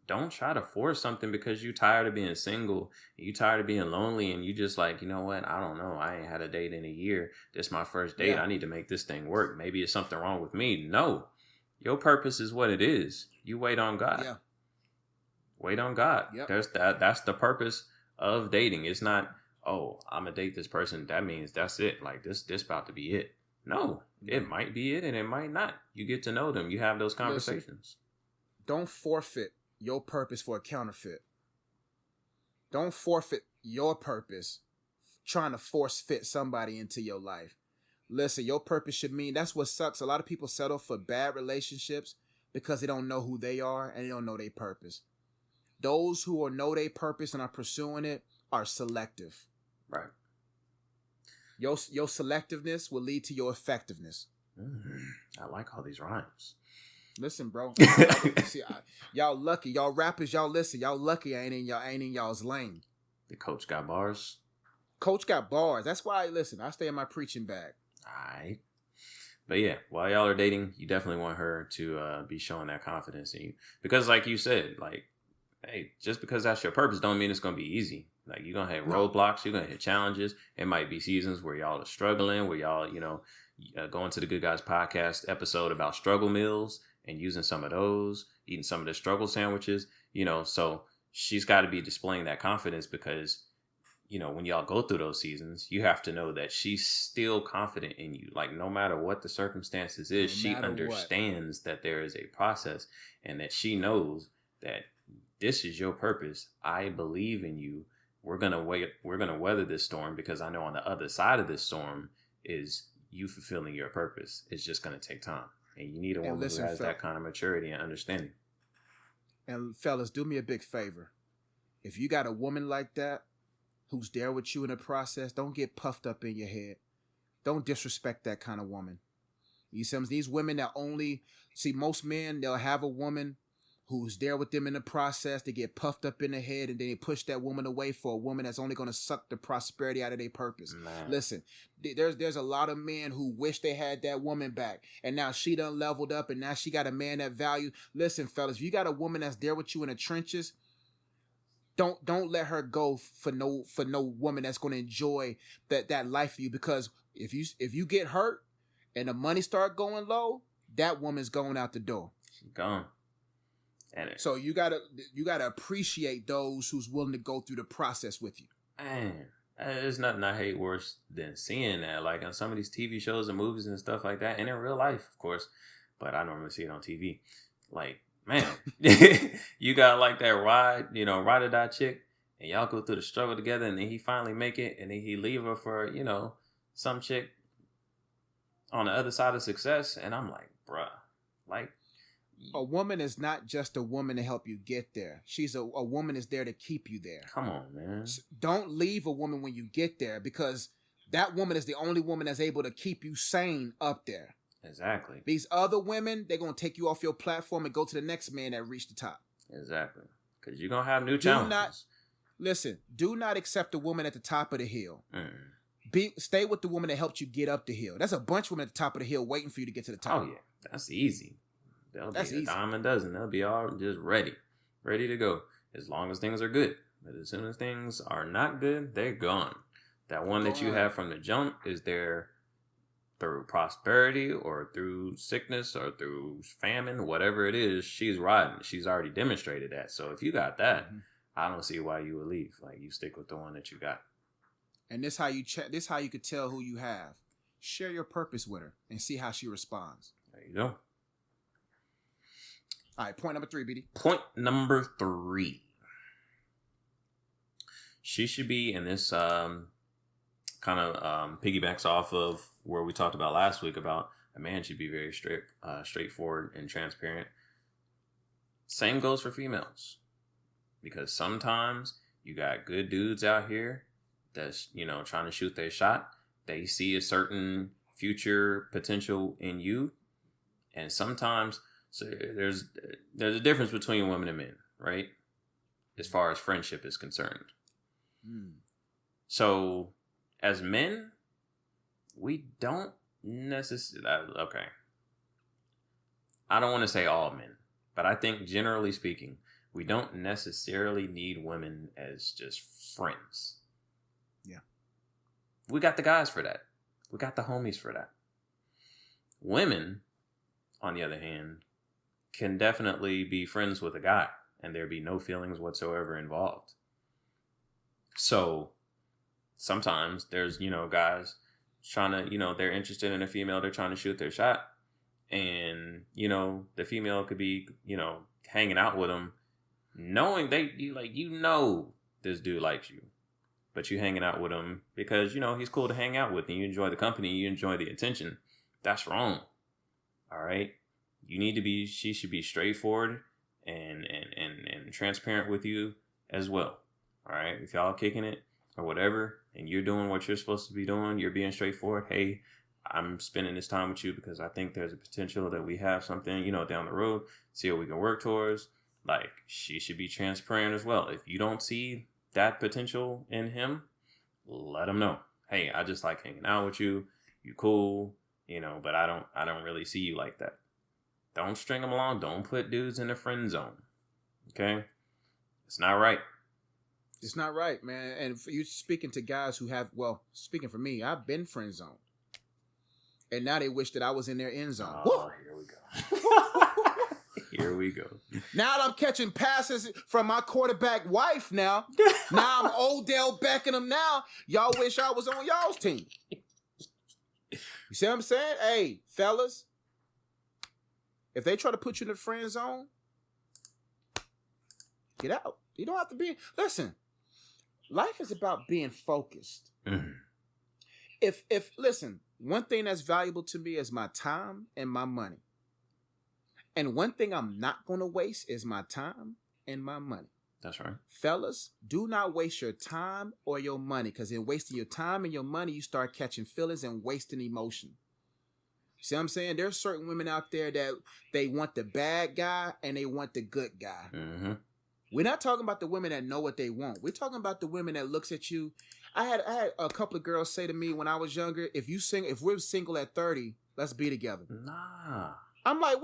A: Don't try to force something because you're tired of being single, you tired of being lonely, and you just like, you know what? I don't know. I ain't had a date in a year. This is my first date. Yeah. I need to make this thing work. Maybe it's something wrong with me. No. Your purpose is what it is. You wait on God.
B: Yeah.
A: Wait on God.
B: Yep.
A: That's the purpose of dating. It's not, I'm gonna date this person. That means that's it. Like this about to be it. No, it might be it and it might not. You get to know them. You have those conversations.
B: Listen, don't forfeit your purpose for a counterfeit. Don't forfeit your purpose trying to force fit somebody into your life. Listen, your purpose should mean, that's what sucks. A lot of people settle for bad relationships because they don't know who they are and they don't know their purpose. Those who know their purpose and are pursuing it are selective.
A: Right.
B: Your selectiveness will lead to your effectiveness.
A: I like all these rhymes.
B: Listen, bro. See, y'all lucky. Y'all rappers, y'all listen. Y'all lucky. I ain't in y'all's lane.
A: The coach got bars.
B: Coach got bars. That's why. Listen, I stay in my preaching bag.
A: All right. But yeah, while y'all are dating, you definitely want her to be showing that confidence in you. Because like you said, like, hey, just because that's your purpose don't mean it's going to be easy. Like, you're going to hit roadblocks. You're going to hit challenges. It might be seasons where y'all are struggling, where y'all, going to the Good Guys podcast episode about struggle meals and using some of those, eating some of the struggle sandwiches, so she's got to be displaying that confidence because, when y'all go through those seasons, you have to know that she's still confident in you. Like, no matter what the circumstances is, she understands that there is a process and that she knows that this is your purpose. I believe in you. We're going to weather this storm because I know on the other side of this storm is you fulfilling your purpose. It's just going to take time. And you need a woman who has that kind of maturity and understanding.
B: And fellas, do me a big favor. If you got a woman like that, who's there with you in the process, don't get puffed up in your head. Don't disrespect that kind of woman. You see, these women that most men, they'll have a woman who's there with them in the process. They get puffed up in the head and then they push that woman away for a woman that's only going to suck the prosperity out of their purpose. Man. Listen, there's a lot of men who wish they had that woman back and now she done leveled up and now she got a man that value. Listen, fellas, if you got a woman that's there with you in the trenches, don't let her go for no woman that's going to enjoy that life for you, because if you get hurt and the money start going low, that woman's going out the door.
A: She's gone.
B: So you gotta appreciate those who's willing to go through the process with you.
A: Man, there's nothing I hate worse than seeing that, like on some of these TV shows and movies and stuff like that, and in real life, of course. But I normally see it on TV. Like, man, you got like that ride or die chick, and y'all go through the struggle together, and then he finally make it, and then he leave her for some chick on the other side of success, and I'm like, bruh, like.
B: A woman is not just a woman to help you get there. She's a woman is there to keep you there.
A: Come on, man.
B: Don't leave a woman when you get there, because that woman is the only woman that's able to keep you sane up there.
A: Exactly.
B: These other women, they're going to take you off your platform and go to the next man that reached the top.
A: Exactly. Because you're going to have new challenges.
B: Do not accept a woman at the top of the hill. Stay with the woman that helped you get up the hill. There's a bunch of women at the top of the hill waiting for you to get to the top.
A: Oh, yeah. That's easy. They'll be a dime a dozen. They'll be all just ready to go. As long as things are good. But as soon as things are not good, they're gone. That one that you have from the jump is there through prosperity or through sickness or through famine, whatever it is, she's riding. She's already demonstrated that. So if you got that, I don't see why you would leave. Like, you stick with the one that you got.
B: And this how you could tell who you have. Share your purpose with her and see how she responds.
A: There you go.
B: All right, point number 3, BD.
A: Point number 3. She should be, and this kind of piggybacks off of where we talked about last week about a man should be very straightforward and transparent. Same goes for females. Because sometimes you got good dudes out here that's, trying to shoot their shot. They see a certain future potential in you. And sometimes... So there's a difference between women and men, right? As far as friendship is concerned. So as men, we don't necessarily... Okay. I don't want to say all men, but I think generally speaking, we don't necessarily need women as just friends.
B: Yeah.
A: We got the guys for that. We got the homies for that. Women, on the other hand, can definitely be friends with a guy and there be no feelings whatsoever involved. So sometimes there's, guys trying to, they're interested in a female, they're trying to shoot their shot. And, the female could be, hanging out with them, knowing this dude likes you, but you hanging out with him because, he's cool to hang out with and you enjoy the company, you enjoy the attention. That's wrong. All right. She should be straightforward and transparent with you as well. All right. If y'all kicking it or whatever, and you're doing what you're supposed to be doing, you're being straightforward. Hey, I'm spending this time with you because I think there's a potential that we have something, down the road, see what we can work towards. Like, she should be transparent as well. If you don't see that potential in him, let him know. Hey, I just like hanging out with you. You cool, but I don't really see you like that. Don't string them along. Don't put dudes in the friend zone. Okay? It's not right.
B: It's not right, man. And for you speaking to guys who have, speaking for me, I've been friend zoned. And now they wish that I was in their end zone.
A: Oh, here we go. Here we go.
B: Now that I'm catching passes from my quarterback wife now I'm Odell Beckham now. Y'all wish I was on y'all's team. You see what I'm saying? Hey, fellas, if they try to put you in the friend zone, get out. You don't have to be. Listen, life is about being focused.
A: Mm-hmm.
B: Listen, one thing that's valuable to me is my time and my money. And one thing I'm not going to waste is my time and my money.
A: That's right.
B: Fellas, do not waste your time or your money, because in wasting your time and your money, you start catching feelings and wasting emotion. You see what I'm saying? There's certain women out there that they want the bad guy and they want the good guy.
A: Mm-hmm.
B: We're not talking about the women that know what they want. We're talking about the women that looks at you. I had a couple of girls say to me when I was younger, if we're single at 30, let's be together.
A: Nah.
B: I'm like,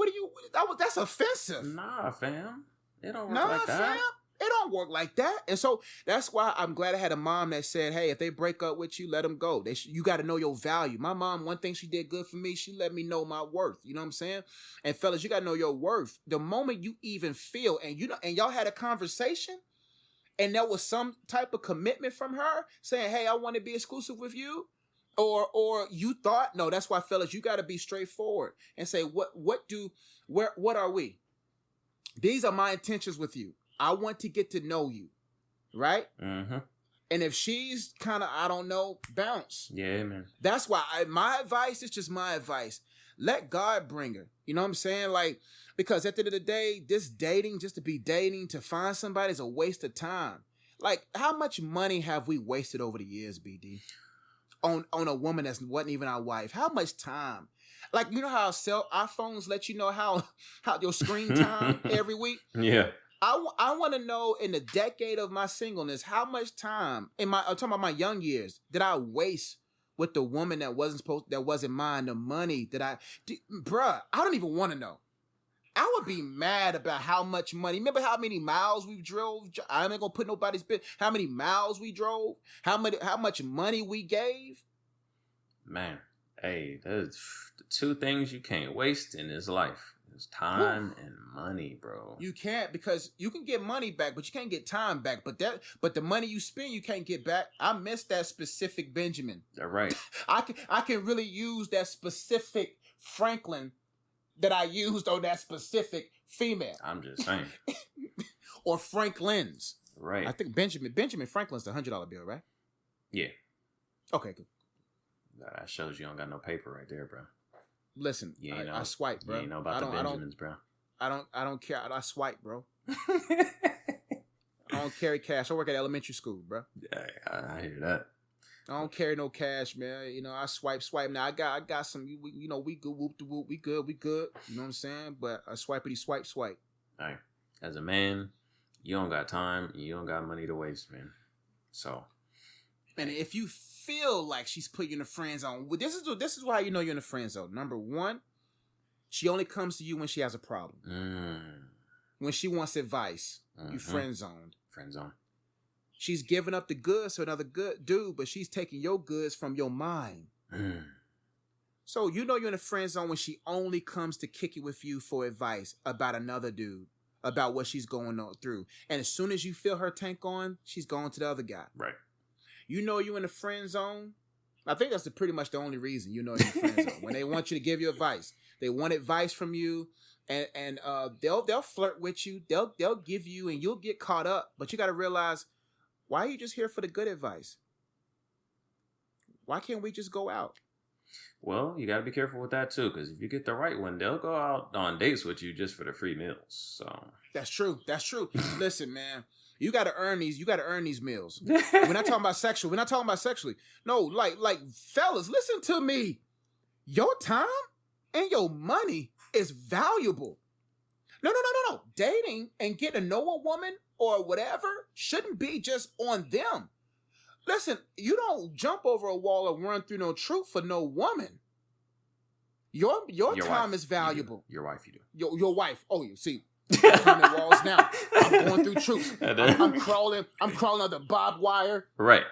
B: that's offensive.
A: Nah, fam. It don't work like that.
B: Fam. It don't work like that. And so that's why I'm glad I had a mom that said, hey, if they break up with you, let them go. You got to know your value. My mom, one thing she did good for me, she let me know my worth. You know what I'm saying? And fellas, you got to know your worth. The moment you even feel, and y'all had a conversation, and there was some type of commitment from her saying, hey, I want to be exclusive with you. Or you thought, no, that's why, fellas, you got to be straightforward and say, what are we? These are my intentions with you. I want to get to know you, right?
A: Mm-hmm.
B: And if she's kind of, I don't know, bounce.
A: Yeah, man.
B: That's why my advice is just my advice. Let God bring her. You know what I'm saying? Like, because at the end of the day, this dating, just to be dating, to find somebody is a waste of time. Like, how much money have we wasted over the years, BD? On a woman that wasn't even our wife? How much time? Like, you know how iPhones let you know how your screen time every week?
A: Yeah.
B: I want to know, in the decade of my singleness, how much time I'm talking about my young years, did I waste with the woman that wasn't mine? The money bruh, I don't even want to know. I would be mad about how much money. Remember how many miles we drove? I ain't gonna put nobody's bit. How many miles we drove? How much money we gave?
A: Man, hey, there's the two things you can't waste in this life. It's time and money, bro.
B: You can't, because you can get money back, but you can't get time back. But the money you spend, you can't get back. I miss that specific Benjamin.
A: That's right.
B: I can really use that specific Franklin that I used on that specific female.
A: I'm just saying.
B: Or Franklin's.
A: Right.
B: I think Benjamin Franklin's the $100 bill, right?
A: Yeah.
B: Okay, good.
A: That shows you don't got no paper right there, bro.
B: Listen, I swipe, bro.
A: You know about the Benjamins, bro.
B: I don't care. I swipe, bro. I don't carry cash. I work at elementary school, bro.
A: Yeah, I hear that.
B: I don't carry no cash, man. You know, I swipe. Now I got some. We good. Whoop the whoop. We good. You know what I'm saying? But I swipity swipe.
A: Hey, as a man, you don't got time. You don't got money to waste, man. So.
B: And if you feel like she's put you in the friend zone, this is why you know you're in the friend zone. Number one, she only comes to you when she has a problem. When she wants advice, you friend zoned.
A: Friend zone.
B: She's giving up the goods to another good dude, but she's taking your goods from your mind. So you know you're in a friend zone when she only comes to kick it with you for advice about another dude, about what she's going through. And as soon as you feel her tank on, she's going to the other guy.
A: Right. You
B: know you're in the friend zone. I think that's pretty much the only reason you know you're in the friend zone. When they want you to give you advice. They want advice from you, and they'll flirt with you. They'll give you, and you'll get caught up. But you got to realize, why are you just here for the good advice? Why can't we just go out?
A: Well, you got to be careful with that too, because if you get the right one, they'll go out on dates with you just for the free meals. So
B: that's true. Listen, man. You got to earn these. You got to earn these meals. We're not talking about sexual. We're not talking about sexually. No, like fellas, listen to me. Your time and your money is valuable. No. Dating and getting to know a woman or whatever shouldn't be just on them. Listen, you don't jump over a wall and run through no truth for no woman. Your time is valuable.
A: Your wife, you do.
B: Your wife. Oh, you see. I'm climbing walls now. I'm going through truth. I'm crawling under barbed wire.
A: Right.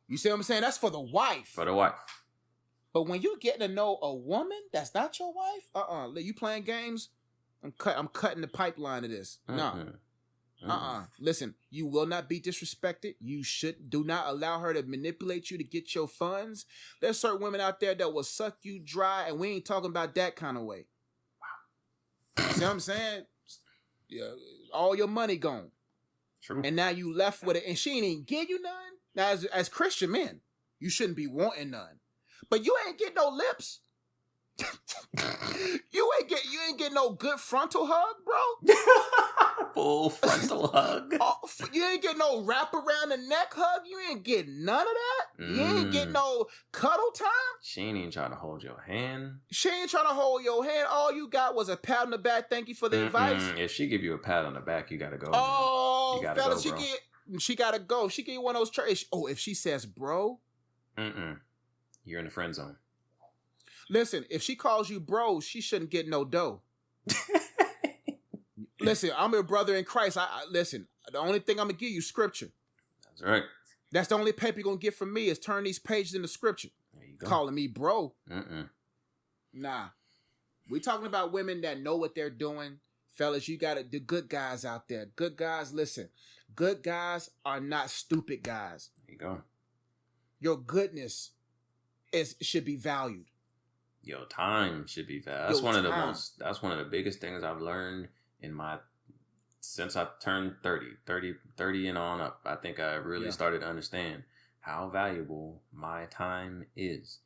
B: You see what I'm saying? That's for the wife.
A: For the wife.
B: But when you getting to know a woman that's not your wife, you playing games? I'm cutting the pipeline of this. No. Listen, you will not be disrespected. Do not allow her to manipulate you to get your funds. There's certain women out there that will suck you dry, and we ain't talking about that kind of way. Wow. See what I'm saying? Yeah, all your money gone.
A: True.
B: And now you left with it, and she ain't even give you none. Now, as Christian men, you shouldn't be wanting none. But you ain't get no lips. you ain't get no good frontal hug, bro.
A: Full frontal hug.
B: You ain't get no wrap around the neck hug. You ain't get none of that. You ain't get no cuddle time.
A: She ain't even trying to hold your hand.
B: She ain't trying to hold your hand. All you got was a pat on the back. Thank you for the advice.
A: If she give you a pat on the back, you gotta go.
B: Oh,
A: you gotta
B: fellas,
A: go,
B: she gotta go. She give you one of those trays. Oh, if she says bro.
A: You're in the friend zone.
B: Listen, if she calls you bro, she shouldn't get no dough. Listen, I'm your brother in Christ. Listen, the only thing I'm going to give you is scripture.
A: That's right.
B: That's the only paper you're going to get from me is turn these pages into scripture.
A: There you go.
B: Calling me bro. Nah. We're talking about women that know what they're doing. Fellas, you got the good guys out there. Good guys, listen. Good guys are not stupid guys.
A: There you go. Your
B: goodness should be valued.
A: Your time should be valued. That's one of the biggest things I've learned since I turned 30 and on up. I think I really started to understand how valuable my time is.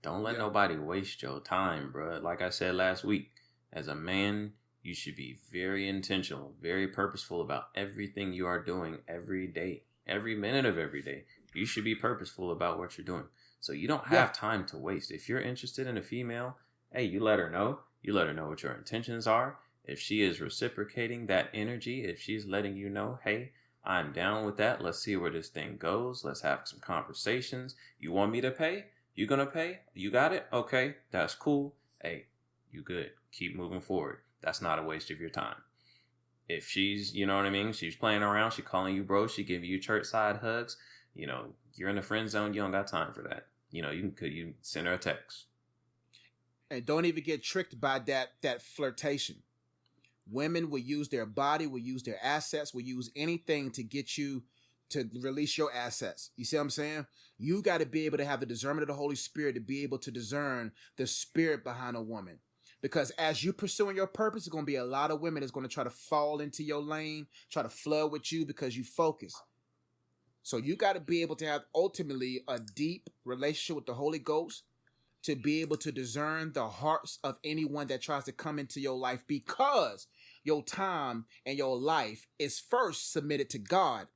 A: Don't let nobody waste your time, bro. Like I said last week, as a man, you should be very intentional, very purposeful about everything you are doing every day, every minute of every day. You should be purposeful about what you're doing. So you don't have time to waste. If you're interested in a female, hey, you let her know. You let her know what your intentions are. If she is reciprocating that energy, if she's letting you know, hey, I'm down with that. Let's see where this thing goes. Let's have some conversations. You want me to pay? You gonna pay? You got it? Okay, that's cool. Hey, you good. Keep moving forward. That's not a waste of your time. If she's, you know what I mean? She's playing around. She calling you bro. She giving you church side hugs. You know, you're in the friend zone. You don't got time for that. You know, you send her a text.
B: And don't even get tricked by that flirtation. Women will use their body, will use their assets, will use anything to get you to release your assets. You see what I'm saying? You got to be able to have the discernment of the Holy Spirit to be able to discern the spirit behind a woman. Because as you're pursuing your purpose, there's going to be a lot of women that's going to try to fall into your lane, try to flood with you because you focus. So you got to be able to have ultimately a deep relationship with the Holy Ghost to be able to discern the hearts of anyone that tries to come into your life, because your time and your life is first submitted to God,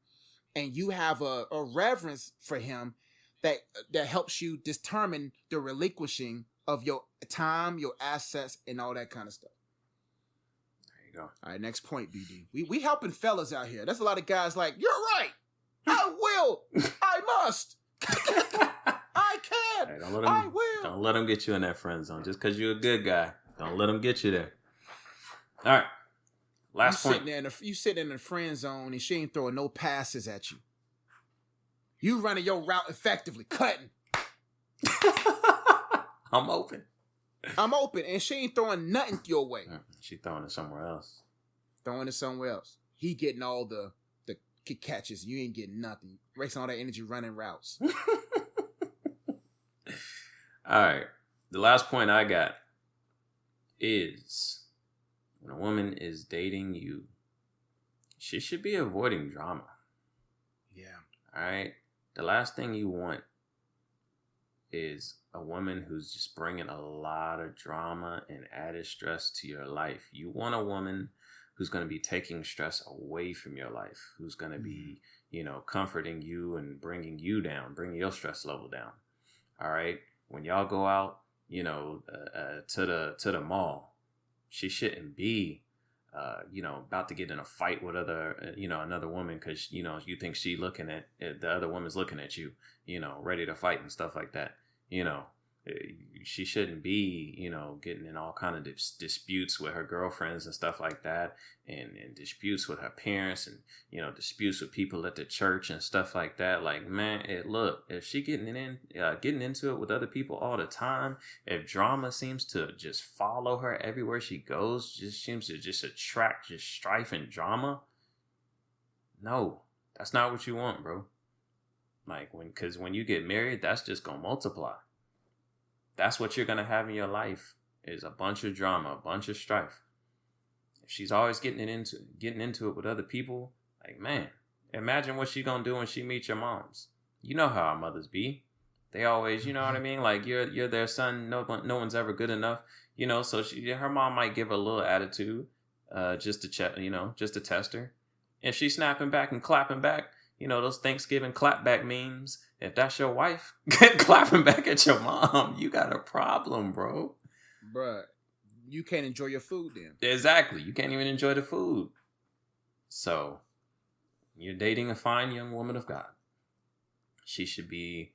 B: and you have a reverence for him that helps you determine the relinquishing of your time, your assets, and all that kind of stuff.
A: There you go.
B: All right, next point, BD. We helping fellas out here. That's a lot of guys like, you're right. I will. I must. I can.
A: Hey, I
B: will.
A: Don't let them get you in that friend zone. Just because you're a good guy, don't let them get you there. All right. Last point.
B: You sitting in the friend zone and she ain't throwing no passes at you. You running your route effectively, cutting.
A: I'm open,
B: and she ain't throwing nothing your way.
A: She throwing it somewhere else.
B: He getting all the catches. You ain't getting nothing. Racing all that energy running routes.
A: All right. The last point I got is when a woman is dating you, she should be avoiding drama.
B: Yeah.
A: All right. The last thing you want is a woman who's just bringing a lot of drama and added stress to your life. You want a woman who's going to be taking stress away from your life, who's going to be, comforting you and bringing you down, bringing your stress level down. All right. When y'all go out, to the mall. She shouldn't be, about to get in a fight with another woman because, you think the other woman's looking at you, ready to fight and stuff like that. She shouldn't be, getting in all kind of disputes with her girlfriends and stuff like that, and disputes with her parents, and disputes with people at the church and stuff like that. Like, man, look, if she getting into it with other people all the time, if drama seems to just follow her everywhere she goes, just seems to just attract just strife and drama. No, that's not what you want, bro. Like, because when you get married, that's just gonna multiply. That's what you're going to have in your life, is a bunch of drama, a bunch of strife. If she's always getting into it with other people, like, man, imagine what she's going to do when she meets your moms. You know how our mothers be. They always, you know what I mean? Like, you're their son. No one's ever good enough. So her mom might give a little attitude just to check, just to test her. If she's snapping back and clapping back, those Thanksgiving clapback memes. If that's your wife clapping back at your mom, you got a problem, bro.
B: Bruh, you can't enjoy your food then.
A: Exactly. You can't even enjoy the food. So, you're dating a fine young woman of God. She should be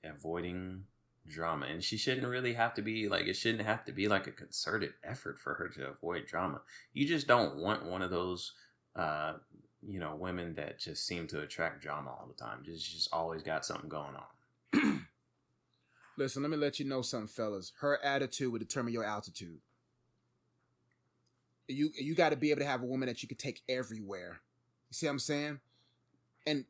A: avoiding drama. And she shouldn't really have to be like, it shouldn't have to be like a concerted effort for her to avoid drama. You just don't want one of those, women that just seem to attract drama all the time. Just always got something going on.
B: Listen, let me let you know something, fellas. Her attitude will determine your altitude. You got to be able to have a woman that you can take everywhere. You see what I'm saying? And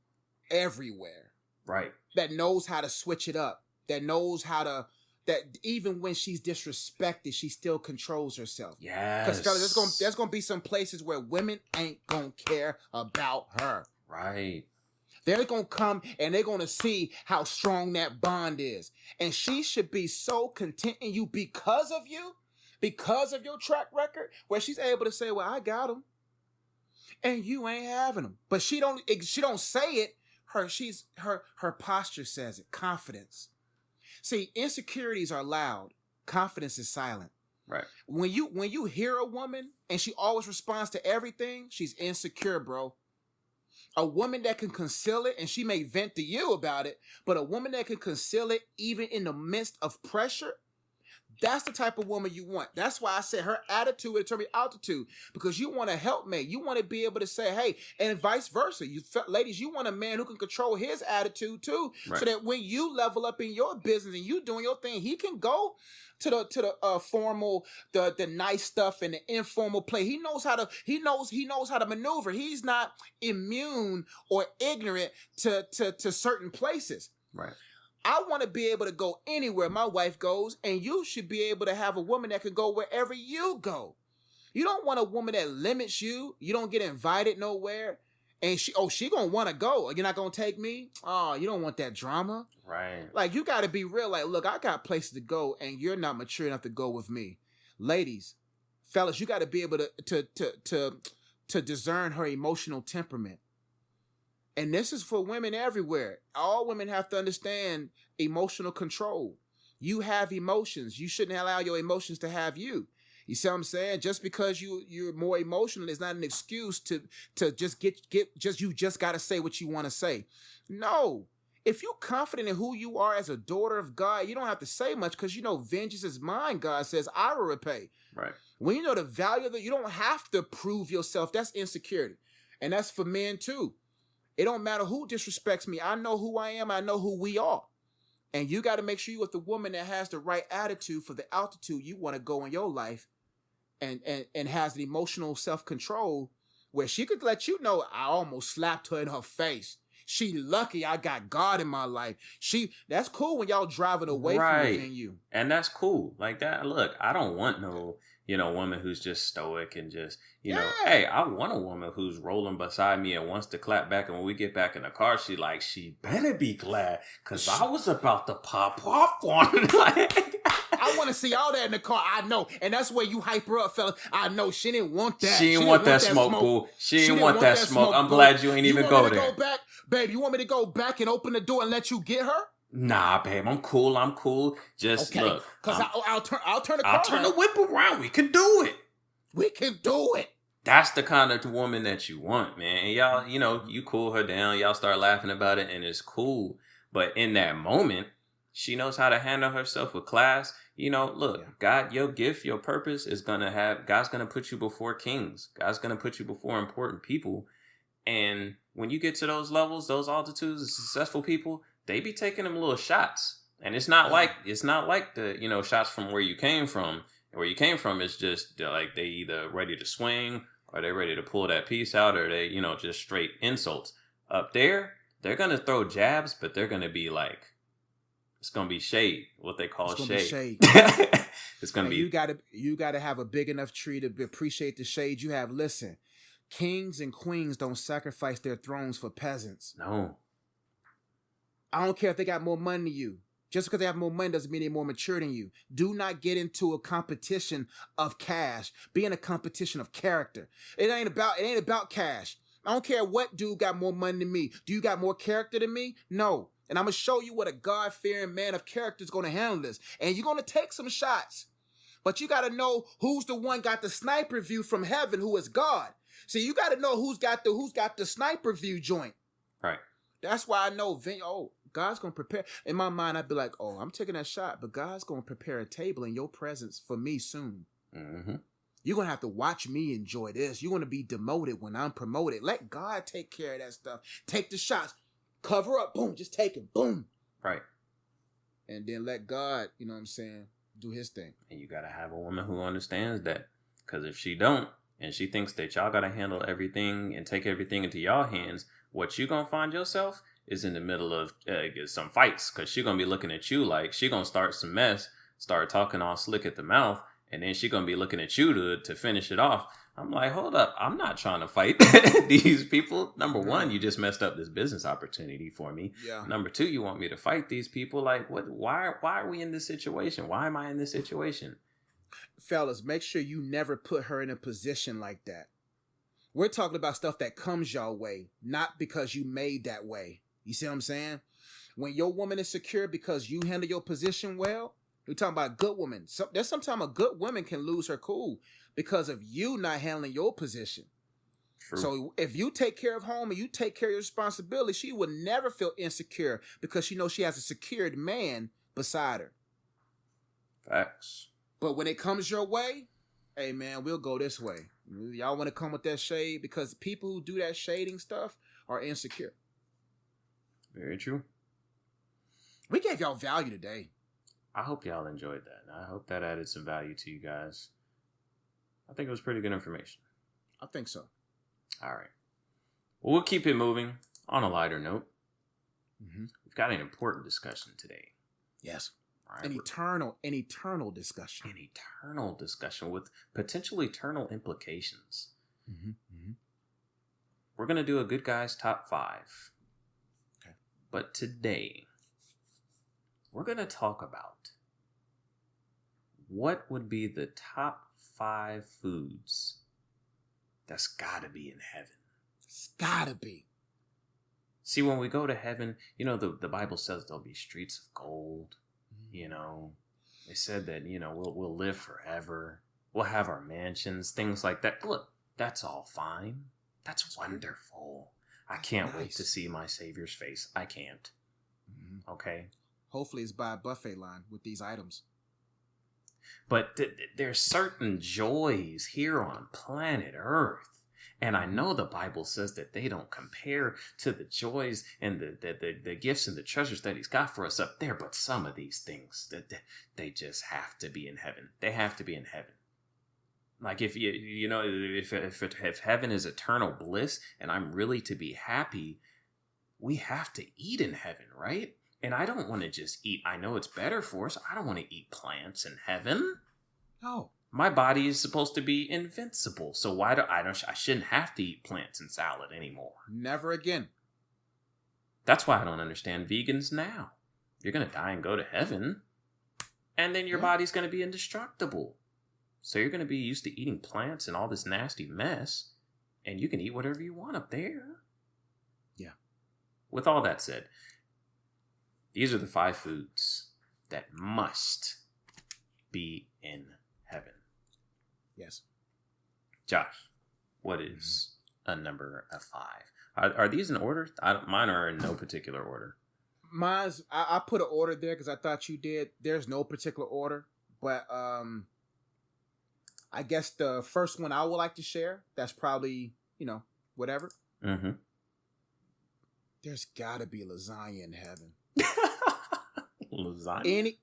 B: everywhere.
A: Right.
B: That knows how to switch it up. That knows how to, that even when she's disrespected, she still controls herself.
A: Yes.
B: Because fellas, there's gonna be some places where women ain't gonna care about her.
A: Right.
B: They're gonna come and they're gonna see how strong that bond is. And she should be so content in you because of your track record, where she's able to say, well, I got him. And you ain't having him. But she don't say it. Her posture says it. Confidence. See, insecurities are loud. Confidence is silent.
A: Right.
B: When you hear a woman and she always responds to everything, she's insecure, bro. A woman that can conceal it, and she may vent to you about it, but a woman that can conceal it even in the midst of pressure, that's the type of woman you want. That's why I said her attitude will determine altitude, because you want a helpmate. You want to be able to say, hey, and vice versa. Ladies, you want a man who can control his attitude too, right. So that when you level up in your business and you doing your thing, he can go to the formal, the nice stuff and the informal play. He knows how to maneuver. He's not immune or ignorant to certain places.
A: Right.
B: I want to be able to go anywhere my wife goes, and you should be able to have a woman that can go wherever you go. You don't want a woman that limits you. You don't get invited nowhere, and she gonna want to go. You're not gonna take me? Oh, you don't want that drama,
A: right? Like,
B: you got to be real. Like, look, I got places to go, and you're not mature enough to go with me. Ladies, fellas, you got to be able to discern her emotional temperament. And this is for women everywhere. All women have to understand emotional control. You have emotions. You shouldn't allow your emotions to have you. You see what I'm saying? Just because you're more emotional is not an excuse to just you just got to say what you want to say. No. If you're confident in who you are as a daughter of God, you don't have to say much, because you know vengeance is mine, God says, I will repay.
A: Right.
B: When you know the value of it, you don't have to prove yourself. That's insecurity. And that's for men too. It don't matter who disrespects me. I know who I am. I know who we are. And you got to make sure you're with the woman that has the right attitude for the altitude you want to go in your life, and has the emotional self-control where she could let you know, I almost slapped her in her face. She lucky I got God in my life. That's cool when y'all driving away from within you.
A: And that's cool. Like that. Look, I don't want no, woman who's just stoic and just, know, hey, I want a woman who's rolling beside me and wants to clap back. And when we get back in the car, she better be glad, because I was about to pop off on
B: I want to see all that in the car. I know. And that's where you hype her up, fella. I know. She didn't want that.
A: She didn't want that smoke, boo. She didn't want that smoke. I'm glad you ain't even go there.
B: Babe, you want me to go back and open the door and let you get her?
A: Nah, babe, I'm cool. I'm cool. Just
B: Okay,
A: look.
B: because I'll turn the car
A: I'll turn the
B: around.
A: whip around. We can do it.
B: We can do it.
A: That's the kind of woman that you want, man. And y'all, you cool her down. Y'all start laughing about it, and it's cool. But in that moment, she knows how to handle herself with class. Look,
B: Yeah.
A: God, your gift, your purpose is God's gonna put you before kings. God's gonna put you before important people. And when you get to those levels, those altitudes, the successful people, they be taking them little shots. And it's not like the shots from where you came from. Where you came from is just like they either ready to swing or they ready to pull that piece out, or they just straight insults. Up there, they're gonna throw jabs, but they're gonna be like, it's gonna be shade, what they call shade. It's gonna be.
B: You gotta have a big enough tree to appreciate the shade you have. Listen, kings and queens don't sacrifice their thrones for peasants.
A: No.
B: I don't care if they got more money than you. Just because they have more money doesn't mean they're more mature than you. Do not get into a competition of cash. Be in a competition of character. It ain't about cash. I don't care what dude got more money than me. Do you got more character than me? No. And I'm going to show you what a God-fearing man of character is going to handle this. And you're going to take some shots. But you got to know who's the one got the sniper view from heaven, who is God. See, you got to know who's got the sniper view joint.
A: Right.
B: That's why I know, God's going to prepare. In my mind, I'd be like, oh, I'm taking that shot, but God's going to prepare a table in your presence for me soon.
A: Mm-hmm.
B: You're going to have to watch me enjoy this. You're going to be demoted when I'm promoted. Let God take care of that stuff. Take the shots. Cover up. Boom. Just take it. Boom.
A: Right.
B: And then let God, do his thing.
A: And you got to have a woman who understands that. Because if she don't, and she thinks that y'all got to handle everything and take everything into y'all hands, what you going to find yourself is in the middle of some fights, because she gonna be looking at you like she gonna start some mess, start talking all slick at the mouth, and then she gonna be looking at you to finish it off. I'm like, hold up, I'm not trying to fight these people. Number one, you just messed up this business opportunity for me.
B: Yeah.
A: Number two, you want me to fight these people? Like, what? Why are we in this situation? Why am I in this situation?
B: Fellas, make sure you never put her in a position like that. We're talking about stuff that comes your way, not because you made that way. You see what I'm saying? When your woman is secure because you handle your position well, we're talking about a good woman. There's sometimes a good woman can lose her cool because of you not handling your position. True. So if you take care of home and you take care of your responsibility, she would never feel insecure because she knows she has a secured man beside her.
A: Facts.
B: But when it comes your way, hey man, we'll go this way. Y'all want to come with that shade? Because people who do that shading stuff are insecure.
A: Very true.
B: We gave y'all value today.
A: I hope y'all enjoyed that. I hope that added some value to you guys. I think it was pretty good information.
B: I think so.
A: All right. Well, we'll keep it moving on a lighter note.
B: Mm-hmm.
A: We've got an important discussion today.
B: Yes.
A: Right.
B: An eternal discussion.
A: An eternal discussion with potential eternal implications.
B: Mm-hmm. Mm-hmm.
A: We're going to do a good guy's top 5.
B: Okay.
A: But today, we're going to talk about what would be the top 5 foods that's got to be in heaven.
B: It's got to be.
A: See, when we go to heaven, the Bible says there'll be streets of gold. They said that, we'll live forever. We'll have our mansions, things like that. Look, that's all fine. That's wonderful. I can't wait to see my Savior's face. I can't. Mm-hmm. Okay?
B: Hopefully it's by a buffet line with these items.
A: But there's certain joys here on planet Earth. And I know the Bible says that they don't compare to the joys and the gifts and the treasures that he's got for us up there. But some of these things, they just have to be in heaven. They have to be in heaven. Like if if heaven is eternal bliss and I'm really to be happy, we have to eat in heaven, right? And I don't want to just eat. I know it's better for us. I don't want to eat plants in heaven.
B: No.
A: My body is supposed to be invincible. So I shouldn't have to eat plants and salad anymore.
B: Never again.
A: That's why I don't understand vegans now. You're going to die and go to heaven. And then your body's going to be indestructible. So you're going to be used to eating plants and all this nasty mess. And you can eat whatever you want up there.
B: Yeah.
A: With all that said, These are the 5 foods that must be in heaven.
B: Yes.
A: Josh, what is a number of 5? Are these in order? Mine are in no particular order.
B: Mine's, I put an order there because I thought you did. There's no particular order, but I guess the first one I would like to share, that's probably, whatever.
A: Mm-hmm.
B: There's gotta be lasagna in heaven.
A: Lasagna?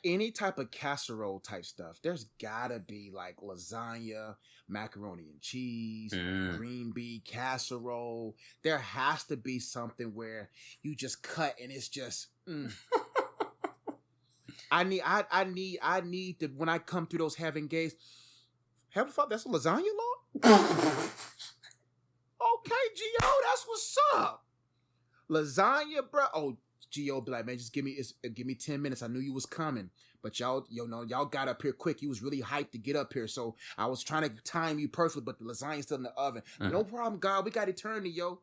B: Any type of casserole type stuff. There's gotta be like lasagna, macaroni and cheese, green bean casserole. There has to be something where you just cut and it's just. I need to, when I come through those heaven gates. Heaven Father, that's a lasagna, Lord. Okay, Gio, that's what's up. Lasagna, bro. Oh, Gio be like, man, just give me 10 minutes. I knew you was coming, but y'all got up here quick. You was really hyped to get up here, so I was trying to time you perfectly, but the lasagna's still in the oven. No problem, God. We got eternity, yo.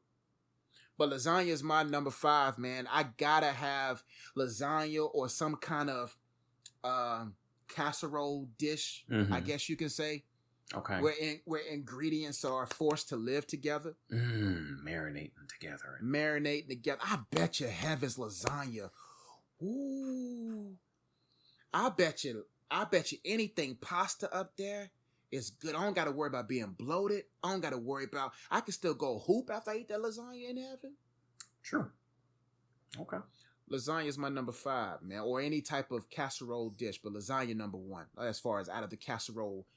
B: But lasagna is my number 5, man. I gotta have lasagna or some kind of casserole dish, I guess you can say.
A: Okay.
B: Where ingredients are forced to live together.
A: Marinating together.
B: I bet you heaven's lasagna. Ooh. I bet you anything pasta up there is good. I don't gotta worry about being bloated. I don't gotta worry about, I can still go hoop after I eat that lasagna in heaven.
A: True. Okay.
B: Lasagna is my number 5, man. Or any type of casserole dish, but lasagna number 1, as far as out of the casserole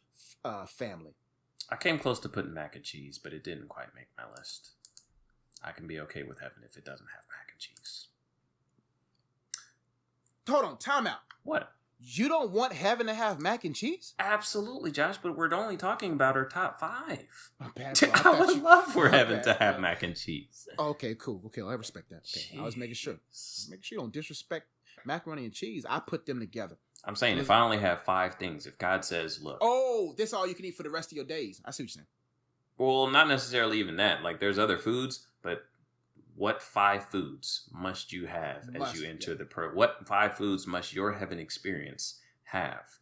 B: family.
A: I came close to putting mac and cheese, but it didn't quite make my list. I can be okay with heaven if it doesn't have mac and cheese.
B: Hold on, time out.
A: What?
B: You don't want heaven to have mac and cheese?
A: Absolutely, Josh, but we're only talking about our top 5.
B: I
A: would love for heaven to have mac and cheese.
B: Okay, cool. Okay, I respect that. Okay, I was making sure. Make sure you don't disrespect macaroni and cheese. I put them together.
A: I'm saying if I only have 5 things, if God says, look.
B: Oh, this all you can eat for the rest of your days. I see what you're saying.
A: Well, not necessarily even that. Like, there's other foods, but what 5 foods must you have as you enter what 5 foods must your heaven experience have?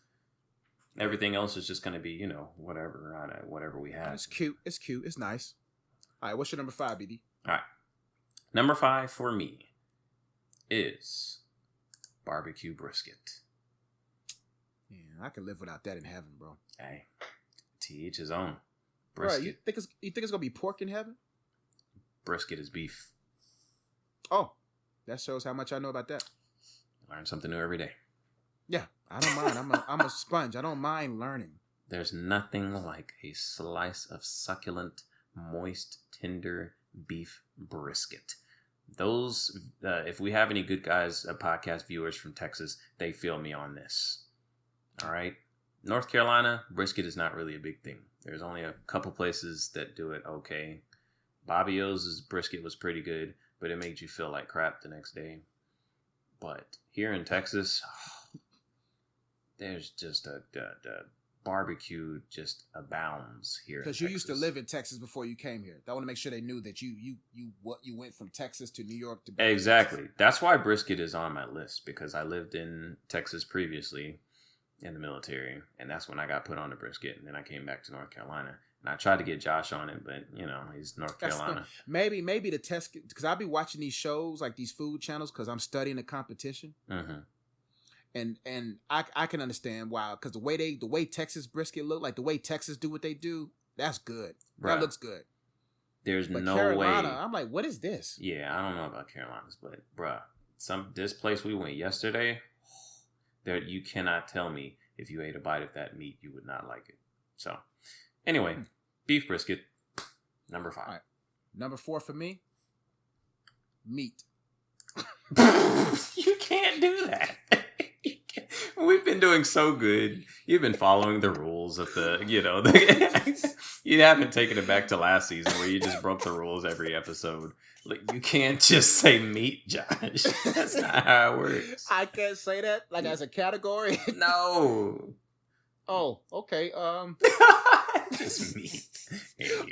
A: Everything else is just going to be, whatever we have.
B: It's cute. It's nice. All right, what's your number 5, BD?
A: All right. Number 5 for me is barbecue brisket.
B: Yeah, I can live without that in heaven, bro.
A: Hey, to each his own. Brisket.
B: Bro, you think it's gonna be pork in heaven?
A: Brisket is beef.
B: Oh, that shows how much I know about that.
A: Learn something new every day.
B: Yeah, I don't mind. I'm a sponge. I don't mind learning.
A: There's nothing like a slice of succulent, moist, tender beef brisket. Those, if we have any Good Guys podcast viewers from Texas, they feel me on this. All right. North Carolina, brisket is not really a big thing. There's only a couple places that do it okay. Bobby O's brisket was pretty good, but it made you feel like crap the next day. But here in Texas, there's just the barbecue just abounds here.
B: Because you used to live in Texas before you came here. I want to make sure they knew that you went from Texas to New York to
A: exactly. That's why brisket is on my list, because I lived in Texas previously in the military, and that's when I got put on the brisket, and then I came back to North Carolina, and I tried to get Josh on it, but he's North Carolina.
B: Maybe the test, because I'll be watching these shows like these food channels because I'm studying the competition. And I can understand why, because the way Texas brisket look, like the way Texas do what they do, that's good. Bruh, that looks good.
A: There's
B: but
A: no
B: Carolina,
A: way.
B: I'm like, what is this?
A: Yeah, I don't know about Carolinas, but bruh, this place we went yesterday, there you cannot tell me if you ate a bite of that meat you would not like it. So, anyway, beef brisket, number 5.
B: All right. Number 4 for me, meat.
A: You can't do that. We've been doing so good. You've been following the rules of you haven't taken it back to last season where you just broke the rules every episode. Like, you can't just say meat, Josh. That's not how it works.
B: I can't say that like as a category.
A: No.
B: Oh, okay.
A: Just meat.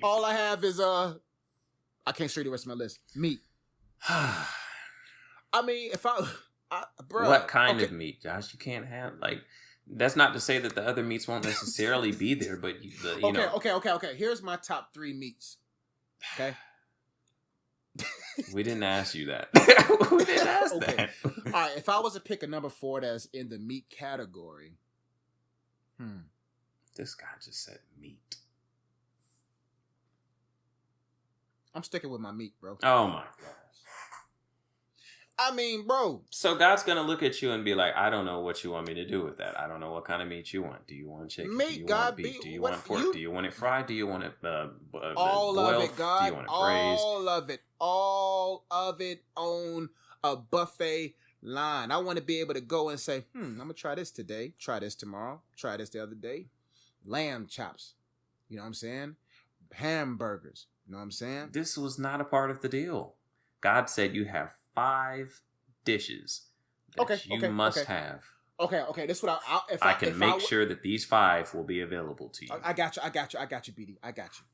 B: All I have is I can't show you the rest of my list. Meat. I mean, Bruh,
A: what kind of meat, Josh? You can't have like. That's not to say that the other meats won't necessarily be there, but you know.
B: Okay. Here's my top 3 meats. Okay.
A: We didn't ask you that. We didn't ask that.
B: All right. If I was to pick a number 4 that's in the meat category,
A: This guy just said meat.
B: I'm sticking with my meat, bro.
A: Oh my gosh.
B: I mean, bro.
A: So God's gonna look at you and be like, I don't know what you want me to do with that. I don't know what kind of meat you want. Do you want chicken?
B: Meat,
A: do you
B: God,
A: want beef? Do you want pork? Do you want it fried? Do you want it
B: all
A: boiled?
B: of it, God.
A: Do you want it braised?
B: All of it on a buffet line. I want to be able to go and say, I'm gonna try this today, try this tomorrow, try this the other day. Lamb chops. You know what I'm saying? Hamburgers. You know what I'm saying?
A: This was not a part of the deal. God said you have 5 dishes that you must have.
B: Okay. This is what
A: I can make sure that these 5 will be available to you.
B: I got you, BD. I got you.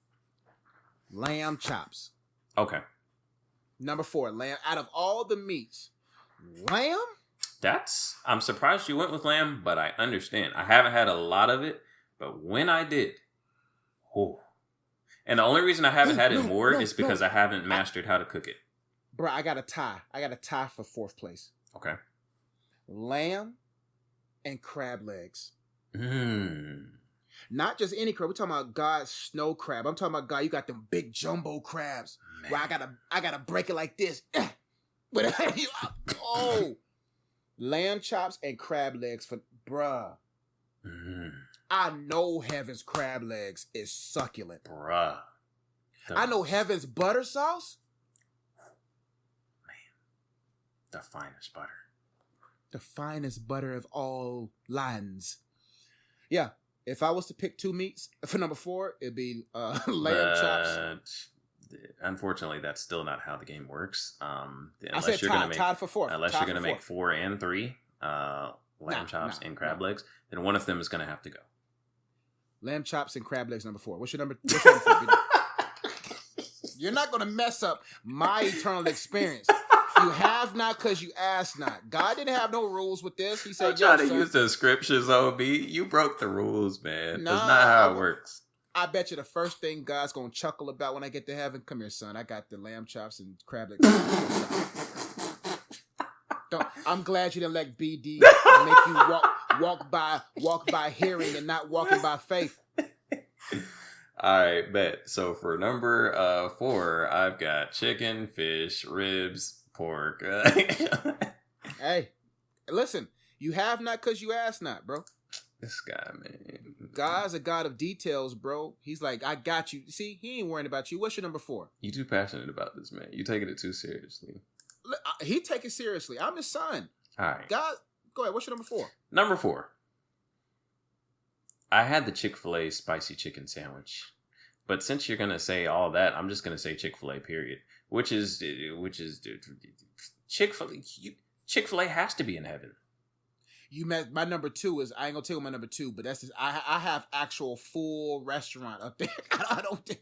B: Lamb chops.
A: Okay.
B: Number 4, lamb. Out of all the meats, lamb?
A: I'm surprised you went with lamb, but I understand. I haven't had a lot of it, but when I did, and the only reason I haven't had it more is because I haven't mastered how to cook it.
B: Bro, I got a tie. For 4th place.
A: Okay.
B: Lamb and crab legs. Not just any crab. We're talking about God's snow crab. I'm talking about God. You got them big jumbo crabs. Man. Where I gotta break it like this. But lamb chops and crab legs for bruh. I know heaven's crab legs is succulent.
A: Bruh.
B: I know heaven's butter sauce.
A: The finest butter.
B: The finest butter of all lands. Yeah. If I was to pick 2 meats for number 4, it'd be lamb chops.
A: Unfortunately, that's still not how the game works.
B: I said tied for 4.
A: Unless you're going to make 4 and 3 lamb chops and crab legs, then one of them is going to have to go.
B: Lamb chops and crab legs, number 4. What's your number 4? You're not going to mess up my eternal experience. You have not because you asked not. God didn't have no rules with this. He said,
A: I'm trying to use the scriptures, OB. You broke the rules, man.
B: Nah,
A: that's not how it works.
B: I bet you the first thing God's going to chuckle about when I get to heaven, come here, son. I got the lamb chops and crab legs. I'm glad you didn't let BD make you walk by hearing and not walking by faith.
A: All right, bet. So for number 4, I've got chicken, fish, ribs, pork.
B: Hey, listen, you have not because you asked not, bro.
A: This guy, man.
B: God's a God of details, bro. He's like, I got you. See, he ain't worrying about you. What's your number 4?
A: You too passionate about this, man. You taking it too seriously.
B: He take it seriously. I'm his son.
A: All right.
B: God, go ahead. What's your number 4?
A: Number 4. I had the Chick-fil-A spicy chicken sandwich. But since you're going to say all that, I'm just going to say Chick-fil-A, period. Which is Chick-fil-A. Chick-fil-A has to be in heaven.
B: You met my number 2 is, I ain't gonna tell you my number 2, but that's just, I have actual full restaurant up there. I don't think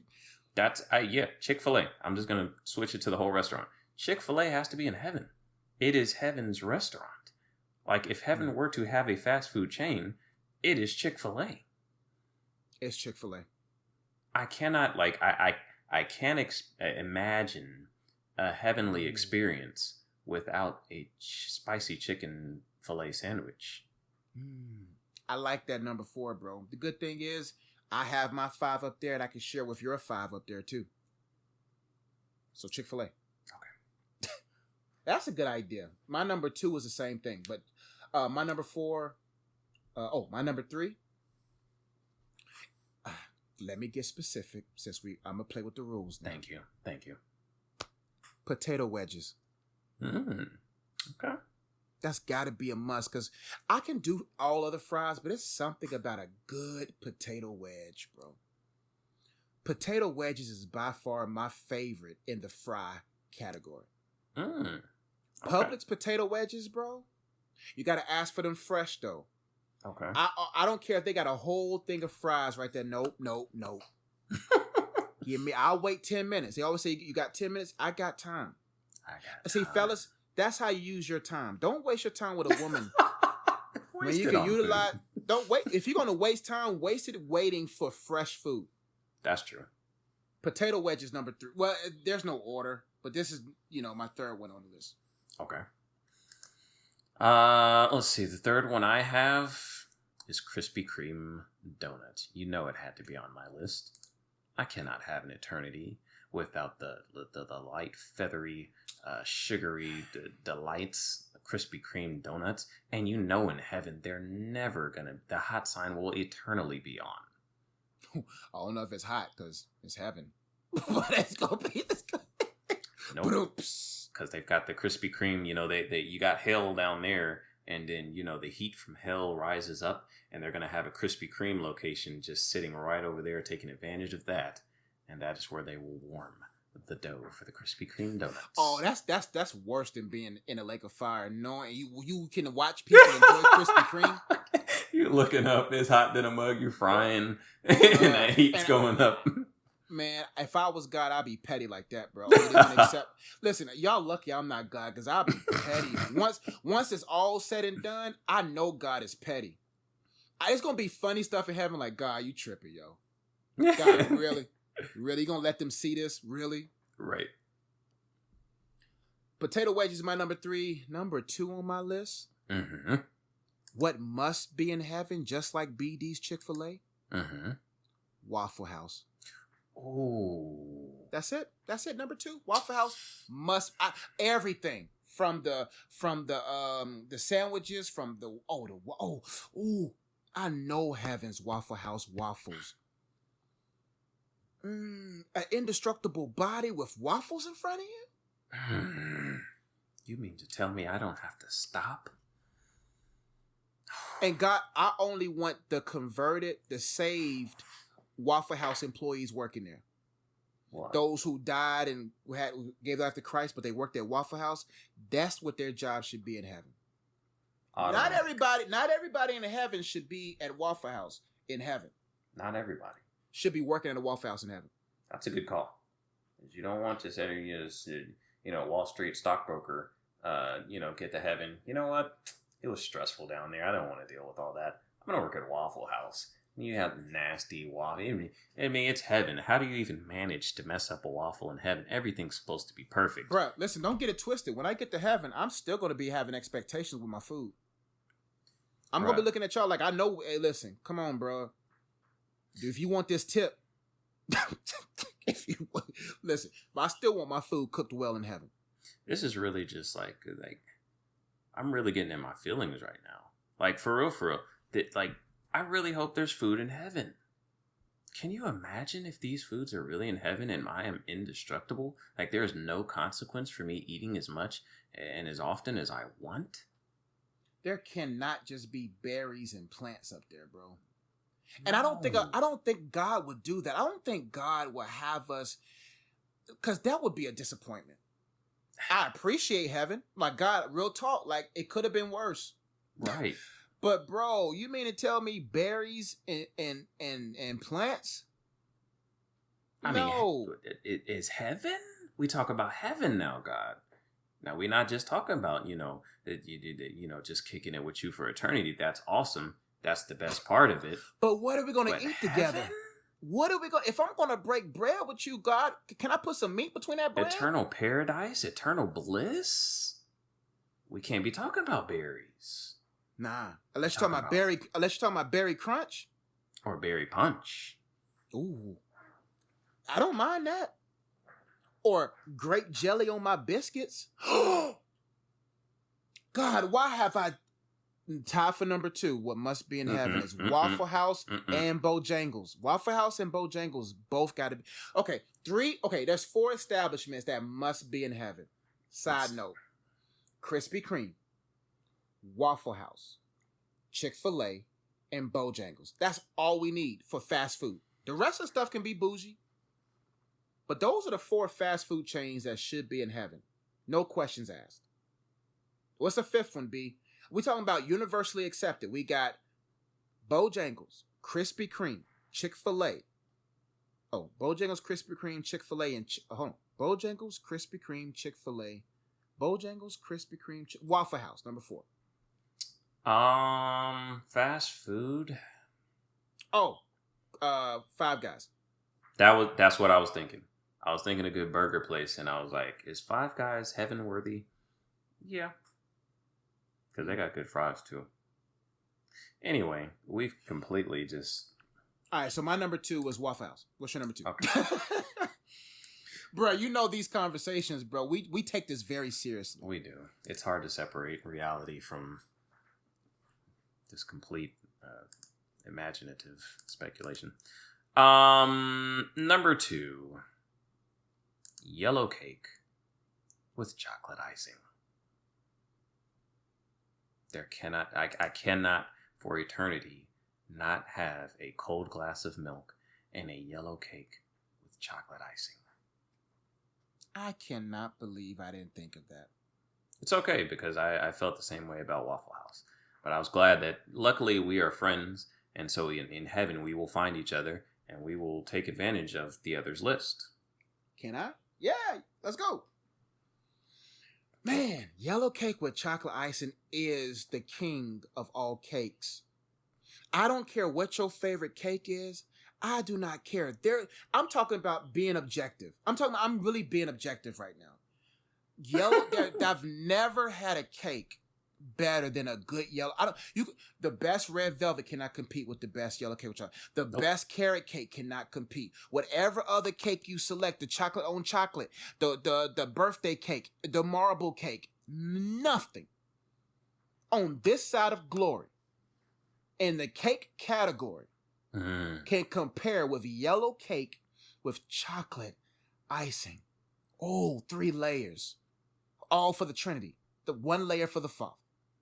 A: Chick-fil-A. I'm just gonna switch it to the whole restaurant. Chick-fil-A has to be in heaven. It is heaven's restaurant. Like if heaven were to have a fast food chain, it is Chick-fil-A.
B: It's Chick-fil-A.
A: I cannot I can't imagine a heavenly experience without a spicy chicken filet sandwich.
B: I like that number 4, bro. The good thing is I have my 5 up there and I can share with your 5 up there too. So Chick-fil-A. Okay. That's a good idea. My number 2 is the same thing, but my number 4, my number 3. Let me get specific since I'm going to play with the rules now.
A: Thank you.
B: Potato wedges.
A: Okay.
B: That's got to be a must because I can do all other fries, but it's something about a good potato wedge, bro. Potato wedges is by far my favorite in the fry category.
A: Okay.
B: Publix potato wedges, bro. You got to ask for them fresh, though.
A: Okay.
B: I don't care if they got a whole thing of fries right there. Nope. I'll wait 10 minutes. They always say you got 10 minutes. I got time. See, fellas, That's how you use your time. Don't waste your time with a woman when
A: Waste
B: you
A: it
B: can
A: on
B: utilize.
A: food.
B: Don't wait. If you're gonna waste time, waste it waiting for fresh food.
A: That's true.
B: Potato wedges number 3. Well, there's no order, but this is my third one on the list.
A: Okay. Let's see. The third one I have is Krispy Kreme donuts. You know it had to be on my list. I cannot have an eternity without the light, feathery, sugary delights, Krispy Kreme donuts. And in heaven, they're never gonna. The hot sign will eternally be on.
B: I don't know if it's hot because it's heaven, but it's gonna be this.
A: Nope. Because they've got the Krispy Kreme. They you got hell down there, and then the heat from hell rises up, and they're gonna have a Krispy Kreme location just sitting right over there, taking advantage of that, and that is where they will warm the dough for the Krispy Kreme donuts.
B: Oh, that's worse than being in a lake of fire, knowing you can watch people enjoy Krispy Kreme.
A: You're looking up, it's hot than a mug, you're frying, and that heat's going up.
B: Man, if I was God, I'd be petty like that, bro. Listen, y'all lucky I'm not God, because I'll be petty. Once it's all said and done, I know God is petty. It's going to be funny stuff in heaven like, God, you tripping, yo. God, really? Really? You going to let them see this? Really?
A: Right.
B: Potato wedges is my number 3. Number 2 on my list.
A: Mm-hmm.
B: What must be in heaven, just like BD's Chick-fil-A?
A: Mm-hmm.
B: Waffle House.
A: Oh.
B: That's it. Number 2. Waffle House must everything from the sandwiches, from the I know heaven's Waffle House waffles. An indestructible body with waffles in front of you?
A: You mean to tell me I don't have to stop?
B: And God, I only want the converted, the saved Waffle House employees working there.
A: What?
B: Those who died and who gave life to Christ, but they worked at Waffle House. That's what their job should be in heaven. Not everybody in heaven should be at Waffle House in heaven.
A: Not everybody
B: should be working at a Waffle House in heaven.
A: That's a good call. You don't want to say, Wall Street stockbroker, get to heaven. You know what? It was stressful down there. I don't want to deal with all that. I'm going to work at Waffle House. You have nasty waffle. I mean, it's heaven. How do you even manage to mess up a waffle in heaven? Everything's supposed to be perfect.
B: Bruh, listen, don't get it twisted. When I get to heaven, I'm still going to be having expectations with my food. I'm going to be looking at y'all like, I know, hey, listen, come on, bro. If you want this tip, listen, but I still want my food cooked well in heaven.
A: This is really just like I'm really getting in my feelings right now. Like, for real. I really hope there's food in heaven. Can you imagine if these foods are really in heaven and I am indestructible? Like, there is no consequence for me eating as much and as often as I want?
B: There cannot just be berries and plants up there, bro. And no. I don't think God would do that. I don't think God would have us, because that would be a disappointment. I appreciate heaven. Like, God, real talk, like, it could have been worse.
A: Right.
B: But, bro, you mean to tell me berries and plants?
A: I mean, it is heaven? We talk about heaven now, God. Now, we're not just talking about, just kicking it with you for eternity. That's awesome. That's the best part of it.
B: But what are we going to eat together? What are we going? If I'm going to break bread with you, God, can I put some meat between that bread?
A: Eternal paradise, eternal bliss. We can't be talking about berries.
B: Nah, unless you're talking about berry crunch
A: or berry punch.
B: Ooh, I don't mind that. Or grape jelly on my biscuits. God, why have I? Tie for number 2. What must be in heaven is Waffle House and Bojangles. Waffle House and Bojangles both got to be. Okay, 3. Okay, there's 4 establishments that must be in heaven. Side note: Krispy Kreme, Waffle House, Chick-fil-A, and Bojangles. That's all we need for fast food. The rest of the stuff can be bougie. But those are the 4 fast food chains that should be in heaven. No questions asked. What's the 5th one, B? We're talking about universally accepted. We got Bojangles, Krispy Kreme, Chick-fil-A. Oh, Bojangles, Krispy Kreme, Chick-fil-A, and Bojangles, Krispy Kreme, Chick-fil-A, Bojangles, Krispy Kreme, Waffle House, number 4.
A: Fast food.
B: Oh, Five Guys.
A: That's what I was thinking. I was thinking a good burger place, and I was like, is Five Guys heaven worthy? Yeah, because they got good fries too. Anyway, we've completely just.
B: All right, so my number 2 was Waffle House. What's your number 2?
A: Okay.
B: Bro, you know these conversations, bro. We take this very seriously.
A: We do. It's hard to separate reality from this complete imaginative speculation. Number 2, yellow cake with chocolate icing. I cannot for eternity not have a cold glass of milk and a yellow cake with chocolate icing.
B: I cannot believe I didn't think of that.
A: It's okay because I felt the same way about Waffle House. But I was glad that luckily we are friends, and so in heaven we will find each other and we will take advantage of the other's list.
B: Can I? Yeah, let's go. Man, yellow cake with chocolate icing is the king of all cakes. I don't care what your favorite cake is. I do not care. I'm talking about being objective. I'm really being objective right now. I've never had a cake better than a good yellow. The best red velvet cannot compete with the best yellow cake with chocolate. The best carrot cake cannot compete. Whatever other cake you select, the chocolate on chocolate, the birthday cake, the marble cake, nothing on this side of glory in the cake category can compare with yellow cake with chocolate icing. Oh, 3 layers. All for the Trinity. The 1 layer for the Father.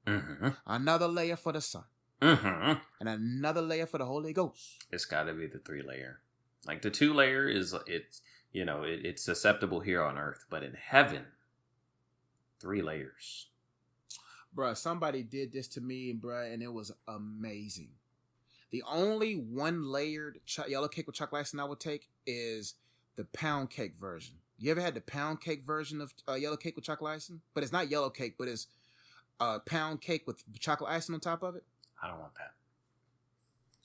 A: Mm-hmm.
B: Another layer for the Son.
A: Mm-hmm.
B: And another layer for the Holy Ghost.
A: It's got to be the 3 layer. Like the 2 layer it's susceptible here on earth, but in heaven, 3 layers.
B: Bruh, somebody did this to me, bruh, and it was amazing. The only 1 layered yellow cake with chocolate icing I would take is the pound cake version. You ever had the pound cake version of yellow cake with chocolate icing? But it's not yellow cake, but it's pound cake with chocolate icing on top of it.
A: I don't want that.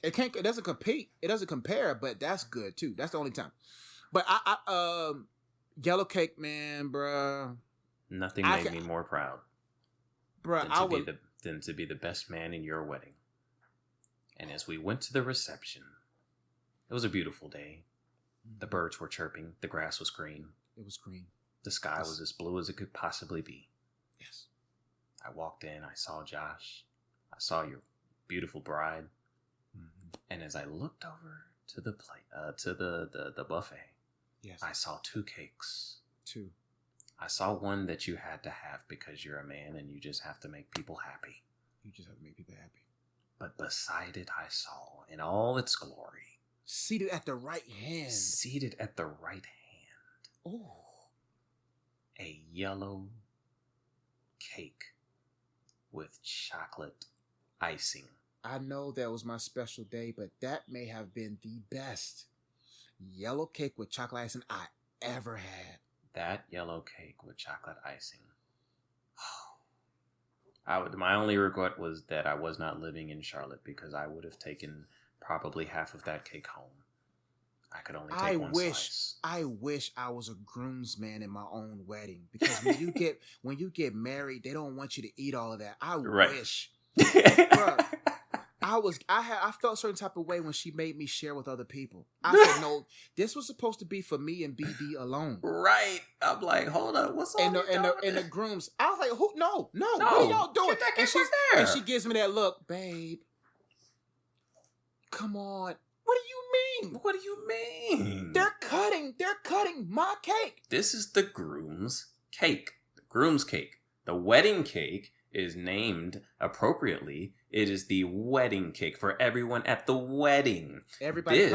B: It doesn't compete. It doesn't compare, but that's good too. That's the only time. But yellow cake, man, bruh.
A: Nothing made me more proud,
B: bruh.
A: than to be the best man in your wedding. And as we went to the reception, it was a beautiful day. The birds were chirping. The grass was green.
B: It was green.
A: The sky was as blue as it could possibly be.
B: Yes.
A: I walked in. I saw Josh. I saw your beautiful bride. Mm-hmm. And as I looked over to the plate, to the buffet,
B: yes,
A: I saw 2 cakes.
B: 2.
A: I saw one that you had to have because you're a man and you just have to make people happy.
B: You just have to make people happy.
A: But beside it, I saw in all its glory,
B: seated at the right hand. Oh.
A: A yellow cake with chocolate icing.
B: I know that was my special day, but that may have been the best yellow cake with chocolate icing I ever had.
A: That yellow cake with chocolate icing. My only regret was that I was not living in Charlotte because I would have taken probably half of that cake home. I could only take one slice. I
B: wish I was a groomsman in my own wedding because when you get married, they don't want you to eat all of that. I wish. Bruh, I felt a certain type of way when she made me share with other people. I said, no, this was supposed to be for me and BD alone.
A: Right. I'm like, hold up, what's up?
B: And the grooms, I was like, who? No, what are y'all doing? And she gives me that look, babe. Come on. What do you mean?
A: What do you mean?
B: They're cutting my cake.
A: This is the groom's cake. The groom's cake. The wedding cake is named appropriately. It is the wedding cake for everyone at the wedding.
B: Everybody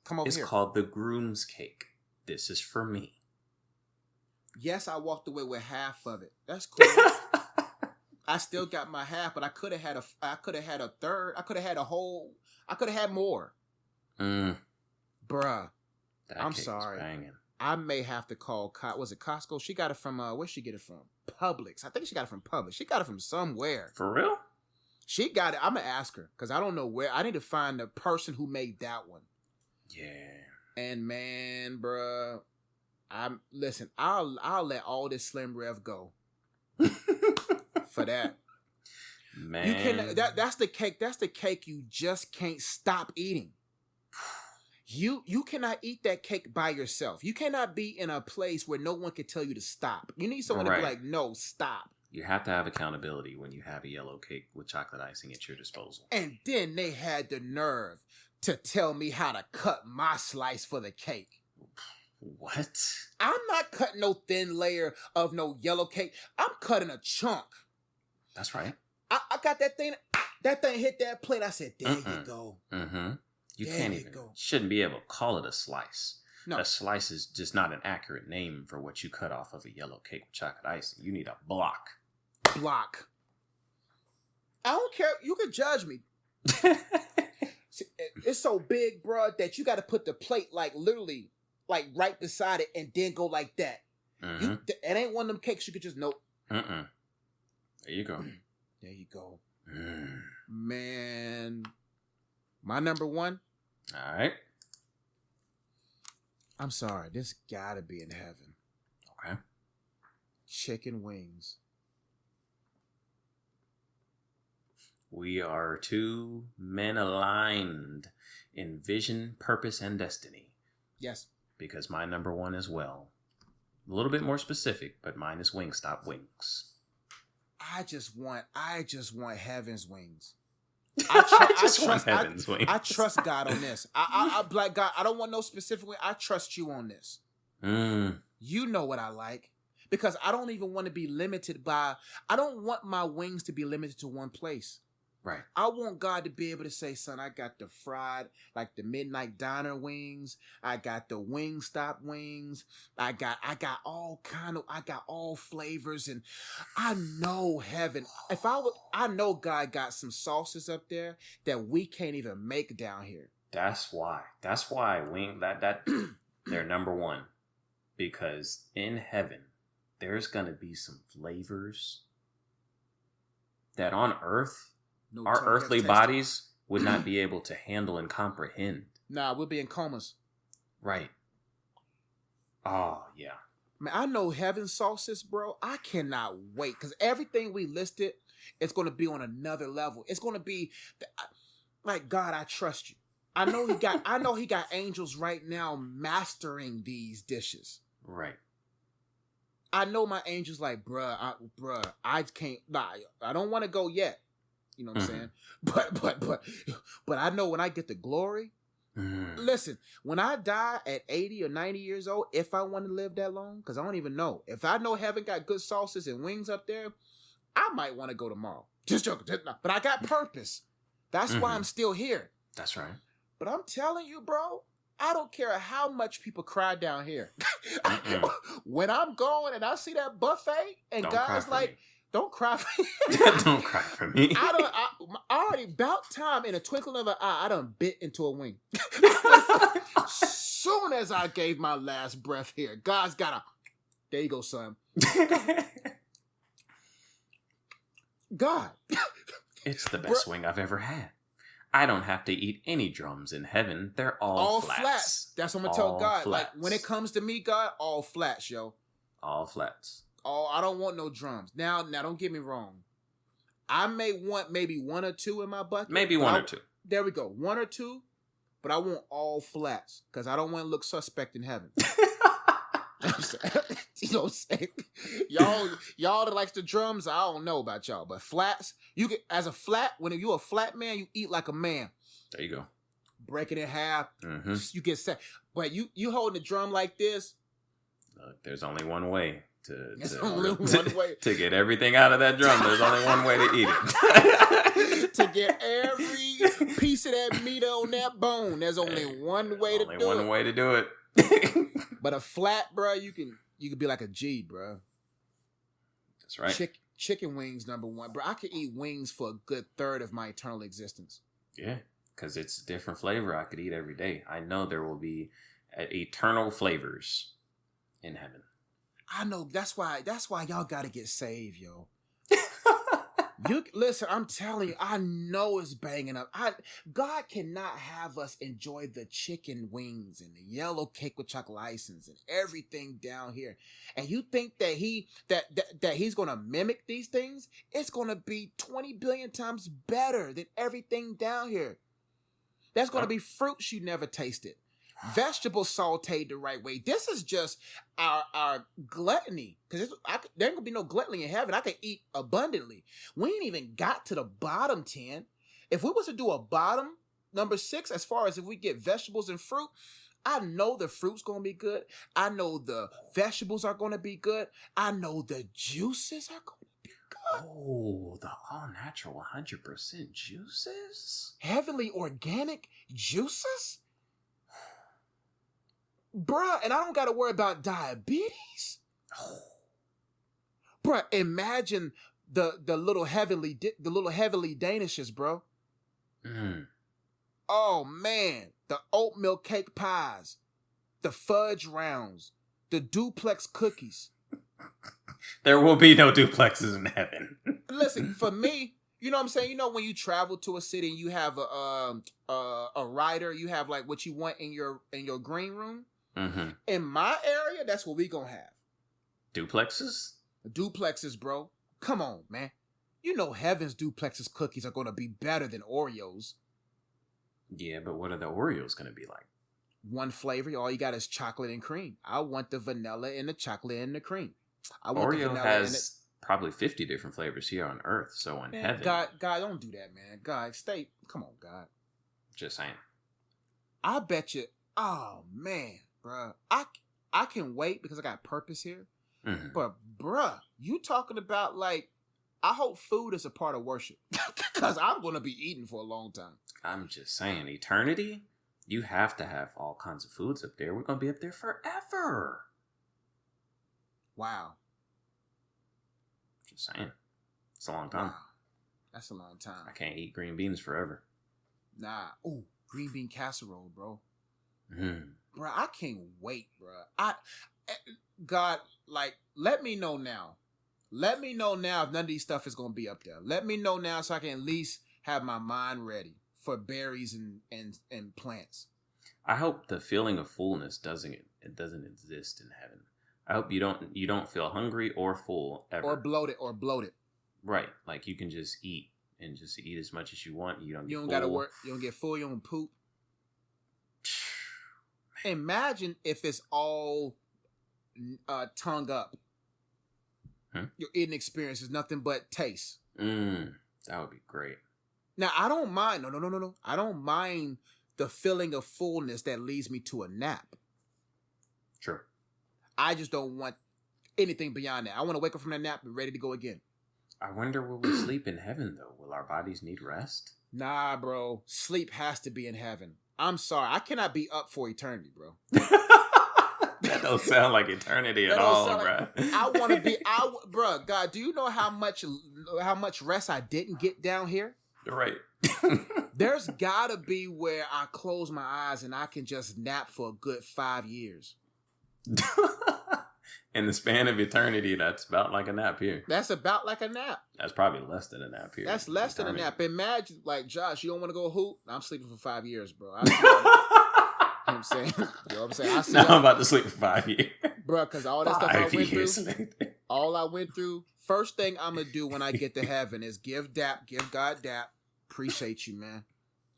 B: come over
A: is
B: here.
A: Called the groom's cake. This is for me.
B: Yes, I walked away with half of it. That's cool. I still got my half, but I could have had a third. I could have had a whole. I could have had more. Bruh. I'm sorry. I may have to call. Was it Costco? She got it from. Where'd she get it from? Publix. I think she got it from Publix. She got it from somewhere.
A: For real?
B: She got it. I'm gonna ask her because I don't know where. I need to find the person who made that one.
A: Yeah.
B: And man, bruh, listen. I'll let all this Slim Rev go for that.
A: Man,
B: You can. That's the cake. That's the cake you just can't stop eating. You cannot eat that cake by yourself. You cannot be in a place where no one can tell you to stop. You need someone to be like, no, stop.
A: You have to have accountability when you have a yellow cake with chocolate icing at your disposal.
B: And then they had the nerve to tell me how to cut my slice for the cake.
A: What?
B: I'm not cutting no thin layer of no yellow cake. I'm cutting a chunk.
A: That's right.
B: I got that thing. That thing hit that plate. I said, there you go.
A: Mm-hmm. You
B: there
A: can't
B: you
A: even,
B: go.
A: shouldn't be able to call it a slice.
B: No.
A: A slice is just not an accurate name for what you cut off of a yellow cake with chocolate icing. You need a block.
B: Block. I don't care. You can judge me. See, it's so big, bro, that you got to put the plate like literally like right beside it and then go like that.
A: Mm-hmm.
B: It ain't one of them cakes you could just nope.
A: There you go.
B: There you go. Man. My number one.
A: All right.
B: I'm sorry. This gotta be in heaven.
A: Okay.
B: Chicken wings.
A: We are two men aligned in vision, purpose, and destiny.
B: Yes.
A: Because my number one as well. A little bit more specific, but mine is Wingstop wings.
B: I just want heaven's wings.
A: I just want heaven's wings.
B: I trust God on this. I like God. I don't want no specific way. I trust you on this. You know what I like. Because I don't even want to be limited by, I don't want my wings to be limited to one place.
A: Right.
B: I want God to be able to say, son, I got the fried, like the midnight diner wings. I got the Wingstop wings. I got all flavors. And I know heaven. I know God got some sauces up there that we can't even make down here.
A: That's why they're number one. Because in heaven, there's going to be some flavors that on earth, our earthly bodies would not be able to handle and comprehend.
B: Nah, we'll be in comas.
A: Right. Oh, yeah.
B: Man, I know heaven sauces, bro. I cannot wait. Because everything we listed, it's going to be on another level. It's going to be, like, God, I trust you. I know he got angels right now mastering these dishes.
A: Right.
B: I know my angels like, bruh, I can't, I don't want to go yet. You know what I'm saying? But I know when I get the glory, listen, when I die at 80 or 90 years old, if I want to live that long, because I don't even know. If I know heaven got good sauces and wings up there, I might want to go tomorrow. Just joking. But I got purpose. That's why I'm still here.
A: That's right.
B: But I'm telling you, bro, I don't care how much people cry down here. When I'm going and I see that buffet and God's like, me. Don't cry for me.
A: Don't cry for me.
B: I already about time in a twinkle of an eye, I done bit into a wing. Soon as I gave my last breath here, God's got there you go, son. God.
A: It's the best wing I've ever had. I don't have to eat any drums in heaven. They're all flats.
B: That's what I'm going to tell God. Flats. Like, when it comes to me, God, all flats, yo.
A: All flats.
B: Oh, I don't want no drums. Now, don't get me wrong. I may want maybe one or two in my bucket.
A: Maybe one or two.
B: There we go. One or two, but I want all flats because I don't want to look suspect in heaven. You know what I'm saying? Y'all that likes the drums, I don't know about y'all, but flats, you get as a flat, when you a flat man, you eat like a man.
A: There you go.
B: Break it in half. You get set. But you holding the drum like this.
A: Look, there's only one way to get everything out of that drum. There's only one way to eat it.
B: To get every piece of that meat on that bone, there's only one way to do it.
A: Only one way to do it.
B: But a flat, bro, you can be like a G, bro.
A: That's right.
B: Chicken wings, number one, bro. I could eat wings for a good third of my eternal existence.
A: Yeah, because it's a different flavor I could eat every day. I know there will be eternal flavors in heaven.
B: I know that's why y'all gotta get saved, yo. You listen, I'm telling you, I know it's banging up. God cannot have us enjoy the chicken wings and the yellow cake with chocolate icings and everything down here. And you think that he's gonna mimic these things? It's gonna be 20 billion times better than everything down here. There's gonna be fruits you never tasted. Vegetables sauteed the right way. This is just our gluttony, because there ain't gonna be no gluttony in heaven. I can eat abundantly. We ain't even got to the bottom 10. If we was to do a bottom number 6, as far as if we get vegetables and fruit, I know the fruit's gonna be good. I know the vegetables are gonna be good. I know the juices are gonna be good.
A: Oh, the all natural 100% juices?
B: Heavenly organic juices? Bruh, and I don't got to worry about diabetes. Bruh, imagine the little heavenly danishes, bro. Oh man, the oatmeal cake pies, the fudge rounds, the duplex cookies.
A: There will be no duplexes in heaven.
B: Listen, for me, you know what I'm saying? You know when you travel to a city and you have a rider, you have like what you want in your green room.
A: Mm-hmm.
B: In my area, that's what we gonna have.
A: Duplexes?
B: Duplexes, bro. Come on, man. You know Heaven's duplexes cookies are gonna be better than Oreos.
A: Yeah, but what are the Oreos gonna be like?
B: One flavor. All you got is chocolate and cream. I want the vanilla and the chocolate and the cream. I want
A: Oreo
B: the vanilla
A: has probably 50 different flavors here on Earth, so in heaven.
B: God, don't do that, man. God, stay. Come on, God.
A: Just saying.
B: I bet you. Oh man. Bruh, I can wait because I got purpose here.
A: Mm-hmm.
B: But bruh, you talking about like, I hope food is a part of worship because I'm going to be eating for a long time.
A: I'm just saying, eternity, you have to have all kinds of foods up there. We're going to be up there forever.
B: Wow.
A: Just saying. It's a long time.
B: Wow. That's a long time.
A: I can't eat green beans forever.
B: Nah. Ooh, green bean casserole, bro.
A: Mm.
B: Bro, I can't wait, bro. God, like, let me know now. Let me know now if none of these stuff is gonna be up there. Let me know now so I can at least have my mind ready for berries and plants.
A: I hope the feeling of fullness doesn't exist in heaven. I hope you don't feel hungry or full ever.
B: Or bloated.
A: Right. Like you can just eat and just eat as much as you want. You don't
B: gotta work. You don't get full, you don't poop. Imagine if it's all tongue up. Your eating experience is nothing but taste.
A: That would be great.
B: Now, I don't mind. No. I don't mind the feeling of fullness that leads me to a nap.
A: Sure.
B: I just don't want anything beyond that. I want to wake up from that nap and ready to go again.
A: I wonder will we sleep in heaven, though? Will our bodies need rest?
B: Nah, bro. Sleep has to be in heaven. I'm sorry. I cannot be up for eternity, bro.
A: That don't sound like eternity at all, bro.
B: I want to be, bro. God, do you know how much rest I didn't get down here?
A: Right.
B: There's gotta be where I close my eyes and I can just nap for a good 5 years.
A: In the span of eternity, that's about like a nap here.
B: That's about like a nap.
A: That's probably less than a nap here.
B: That's less than a nap. Imagine, like, Josh, you don't want to go hoop? I'm sleeping for 5 years, bro. You know what I'm saying? You know what I'm saying?
A: Now I'm about to sleep for 5 years.
B: Bro, because all that stuff I went through, all I went through, first thing I'm going to do when I get to heaven is give God dap. Appreciate you, man.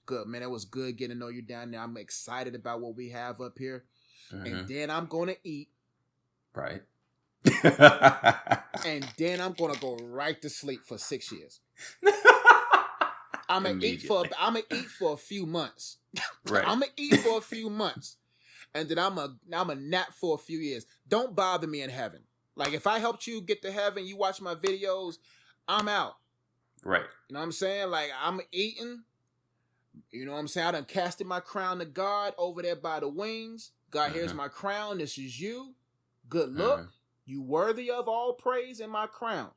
B: Good, man. It was good getting to know you down there. I'm excited about what we have up here. Mm-hmm. And then I'm going to eat.
A: Right.
B: And then I'm going to go right to sleep for 6 years. I'm going to eat for a few months.
A: Right.
B: I'm going to eat for a few months. And then I'm a nap for a few years. Don't bother me in heaven. Like, if I helped you get to heaven, you watch my videos, I'm out.
A: Right.
B: You know what I'm saying? Like, I'm eating. You know what I'm saying? I done casted my crown to God over there by the wings. God, here's my crown. This is you. Good look. You worthy of all praise in my crown.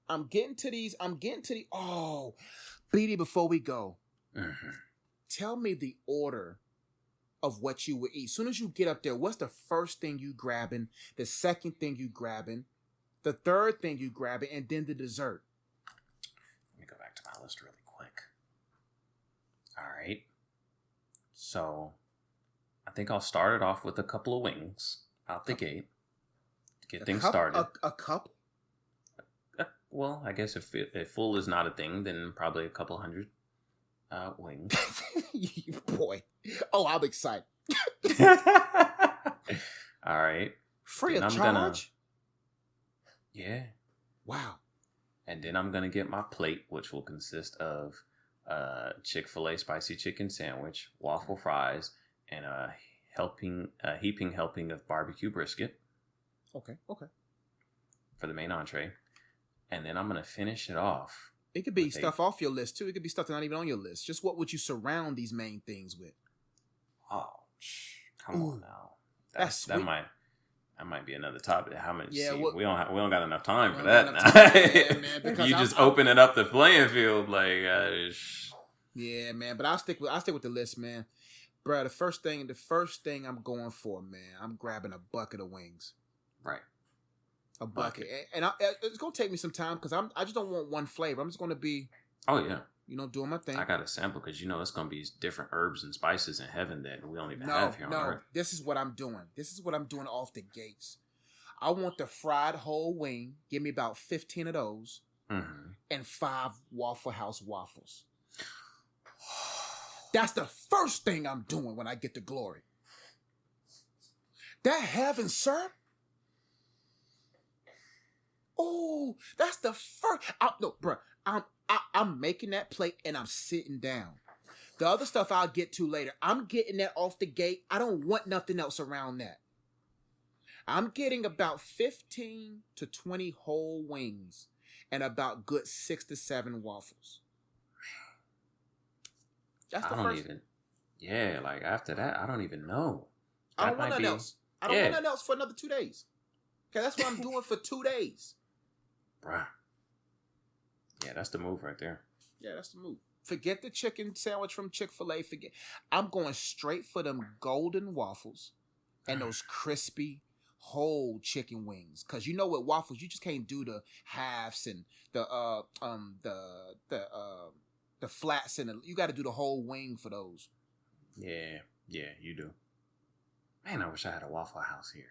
B: I'm getting to the, oh, BD, before we go, tell me the order of what you would eat. Soon as you get up there, what's the first thing you grabbing? The second thing you grabbing? The third thing you grabbing? And then the dessert.
A: Let me go back to my list really quick. All right. So, I think I'll start it off with a couple of wings out the gate to get things started.
B: A couple?
A: Well, I guess if full is not a thing, then probably a couple hundred wings.
B: Boy. Oh, I'm excited.
A: All right.
B: Free of charge?
A: Yeah.
B: Wow.
A: And then I'm going to get my plate, which will consist of Chick-fil-A spicy chicken sandwich, waffle fries, and a heaping helping of barbecue brisket.
B: Okay.
A: For the main entree. And then I'm going to finish it off.
B: It could be stuff off your list, too. It could be stuff that's not even on your list. Just what would you surround these main things with?
A: Oh, come on now. That might be another topic. How much?
B: Yeah,
A: we don't got enough time for that now.
B: Man,
A: you just opening up the playing field, like.
B: Yeah, man. But I'll stick with the list, man. Bro, the first thing I'm going for, man, I'm grabbing a bucket of wings.
A: Right.
B: A bucket. And it's going to take me some time because I just don't want one flavor. I'm just going to be...
A: Oh, yeah.
B: Doing my thing.
A: I got a sample because it's going to be different herbs and spices in heaven that we don't even have here on earth.
B: This is what I'm doing. This is what I'm doing off the gates. I want the fried whole wing. Give me about 15 of those.
A: Mm-hmm.
B: And 5 Waffle House waffles. That's the first thing I'm doing when I get to glory. That heaven, sir. Oh, that's the first. I'm making that plate and I'm sitting down. The other stuff I'll get to later. I'm getting that off the gate. I don't want nothing else around that. I'm getting about 15 to 20 whole wings and about good 6 to 7 waffles. That's the first.
A: Yeah, like after that, I don't even know.
B: I don't want nothing else. I don't want nothing else for another 2 days. Okay, that's what I'm doing for 2 days.
A: Bruh. Yeah, that's the move right there.
B: Yeah, that's the move. Forget the chicken sandwich from Chick-fil-A. I'm going straight for them golden waffles and those crispy whole chicken wings. Cause with waffles, you just can't do the halves and the flats and you got to do the whole wing for those.
A: Yeah, you do. Man, I wish I had a Waffle House here.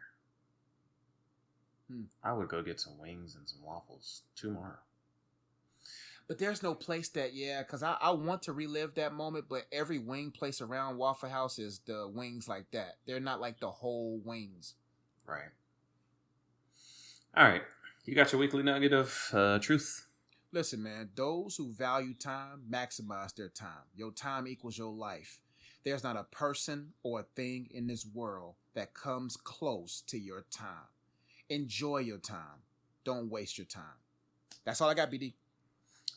A: I would go get some wings and some waffles tomorrow.
B: But there's no place because I want to relive that moment, but every wing place around Waffle House is the wings like that. They're not like the whole wings.
A: Right. All right. You got your weekly nugget of truth.
B: Listen, man, those who value time maximize their time. Your time equals your life. There's not a person or a thing in this world that comes close to your time. Enjoy your time. Don't waste your time. That's all I got, BD.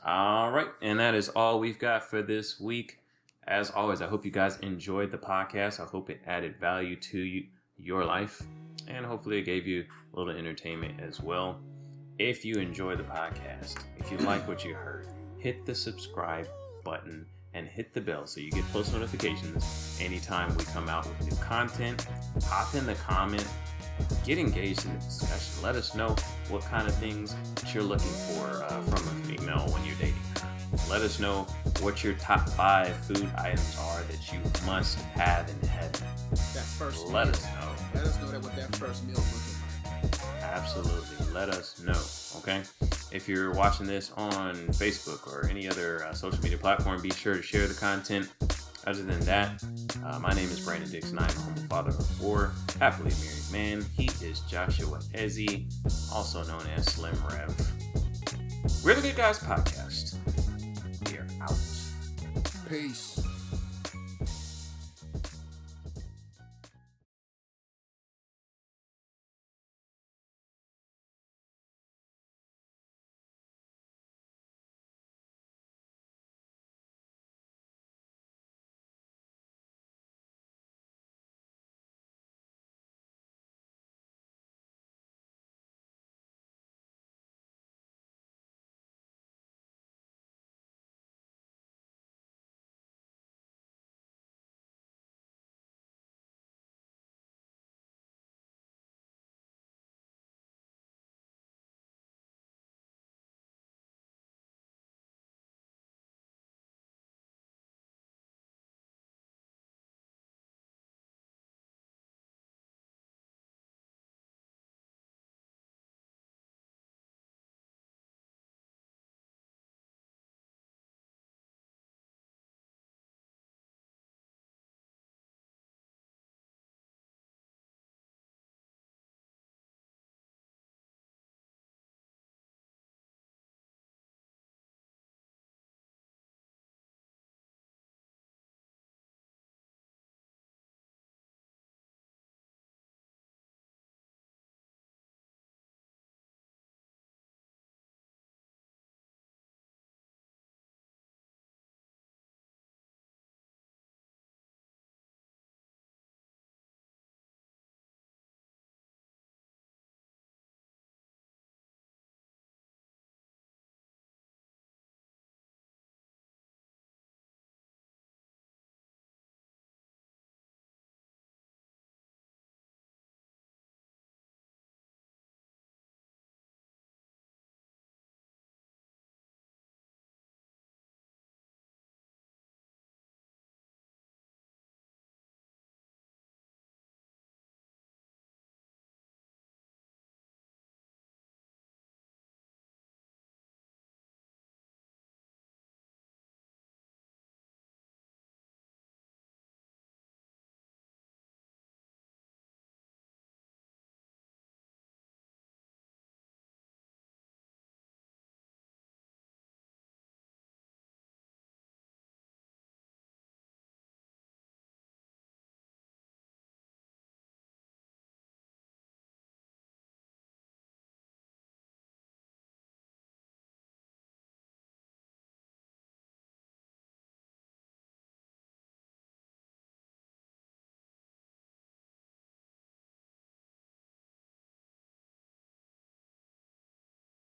A: All right. And that is all we've got for this week. As always, I hope you guys enjoyed the podcast. I hope it added value to your life. And hopefully it gave you a little entertainment as well. If you enjoy the podcast, if you like what you heard, hit the subscribe button and hit the bell so you get post notifications anytime we come out with new content. Hop in the comment. Get engaged in the discussion. Let us know what kind of things that you're looking for from a female when you're dating her. Let us know what your top 5 food items are that you must have in heaven.
B: That first
A: Let
B: meal.
A: us know.
B: Let us know what that first meal looking like.
A: Absolutely. Let us know. Okay. If you're watching this on Facebook or any other social media platform, be sure to share the content. Other than that, my name is Brandon Dixon. I'm a humble father of 4, happily married man. He is Joshua Ezzy, also known as Slim Rev. We're the Good Guys Podcast. We are out.
B: Peace.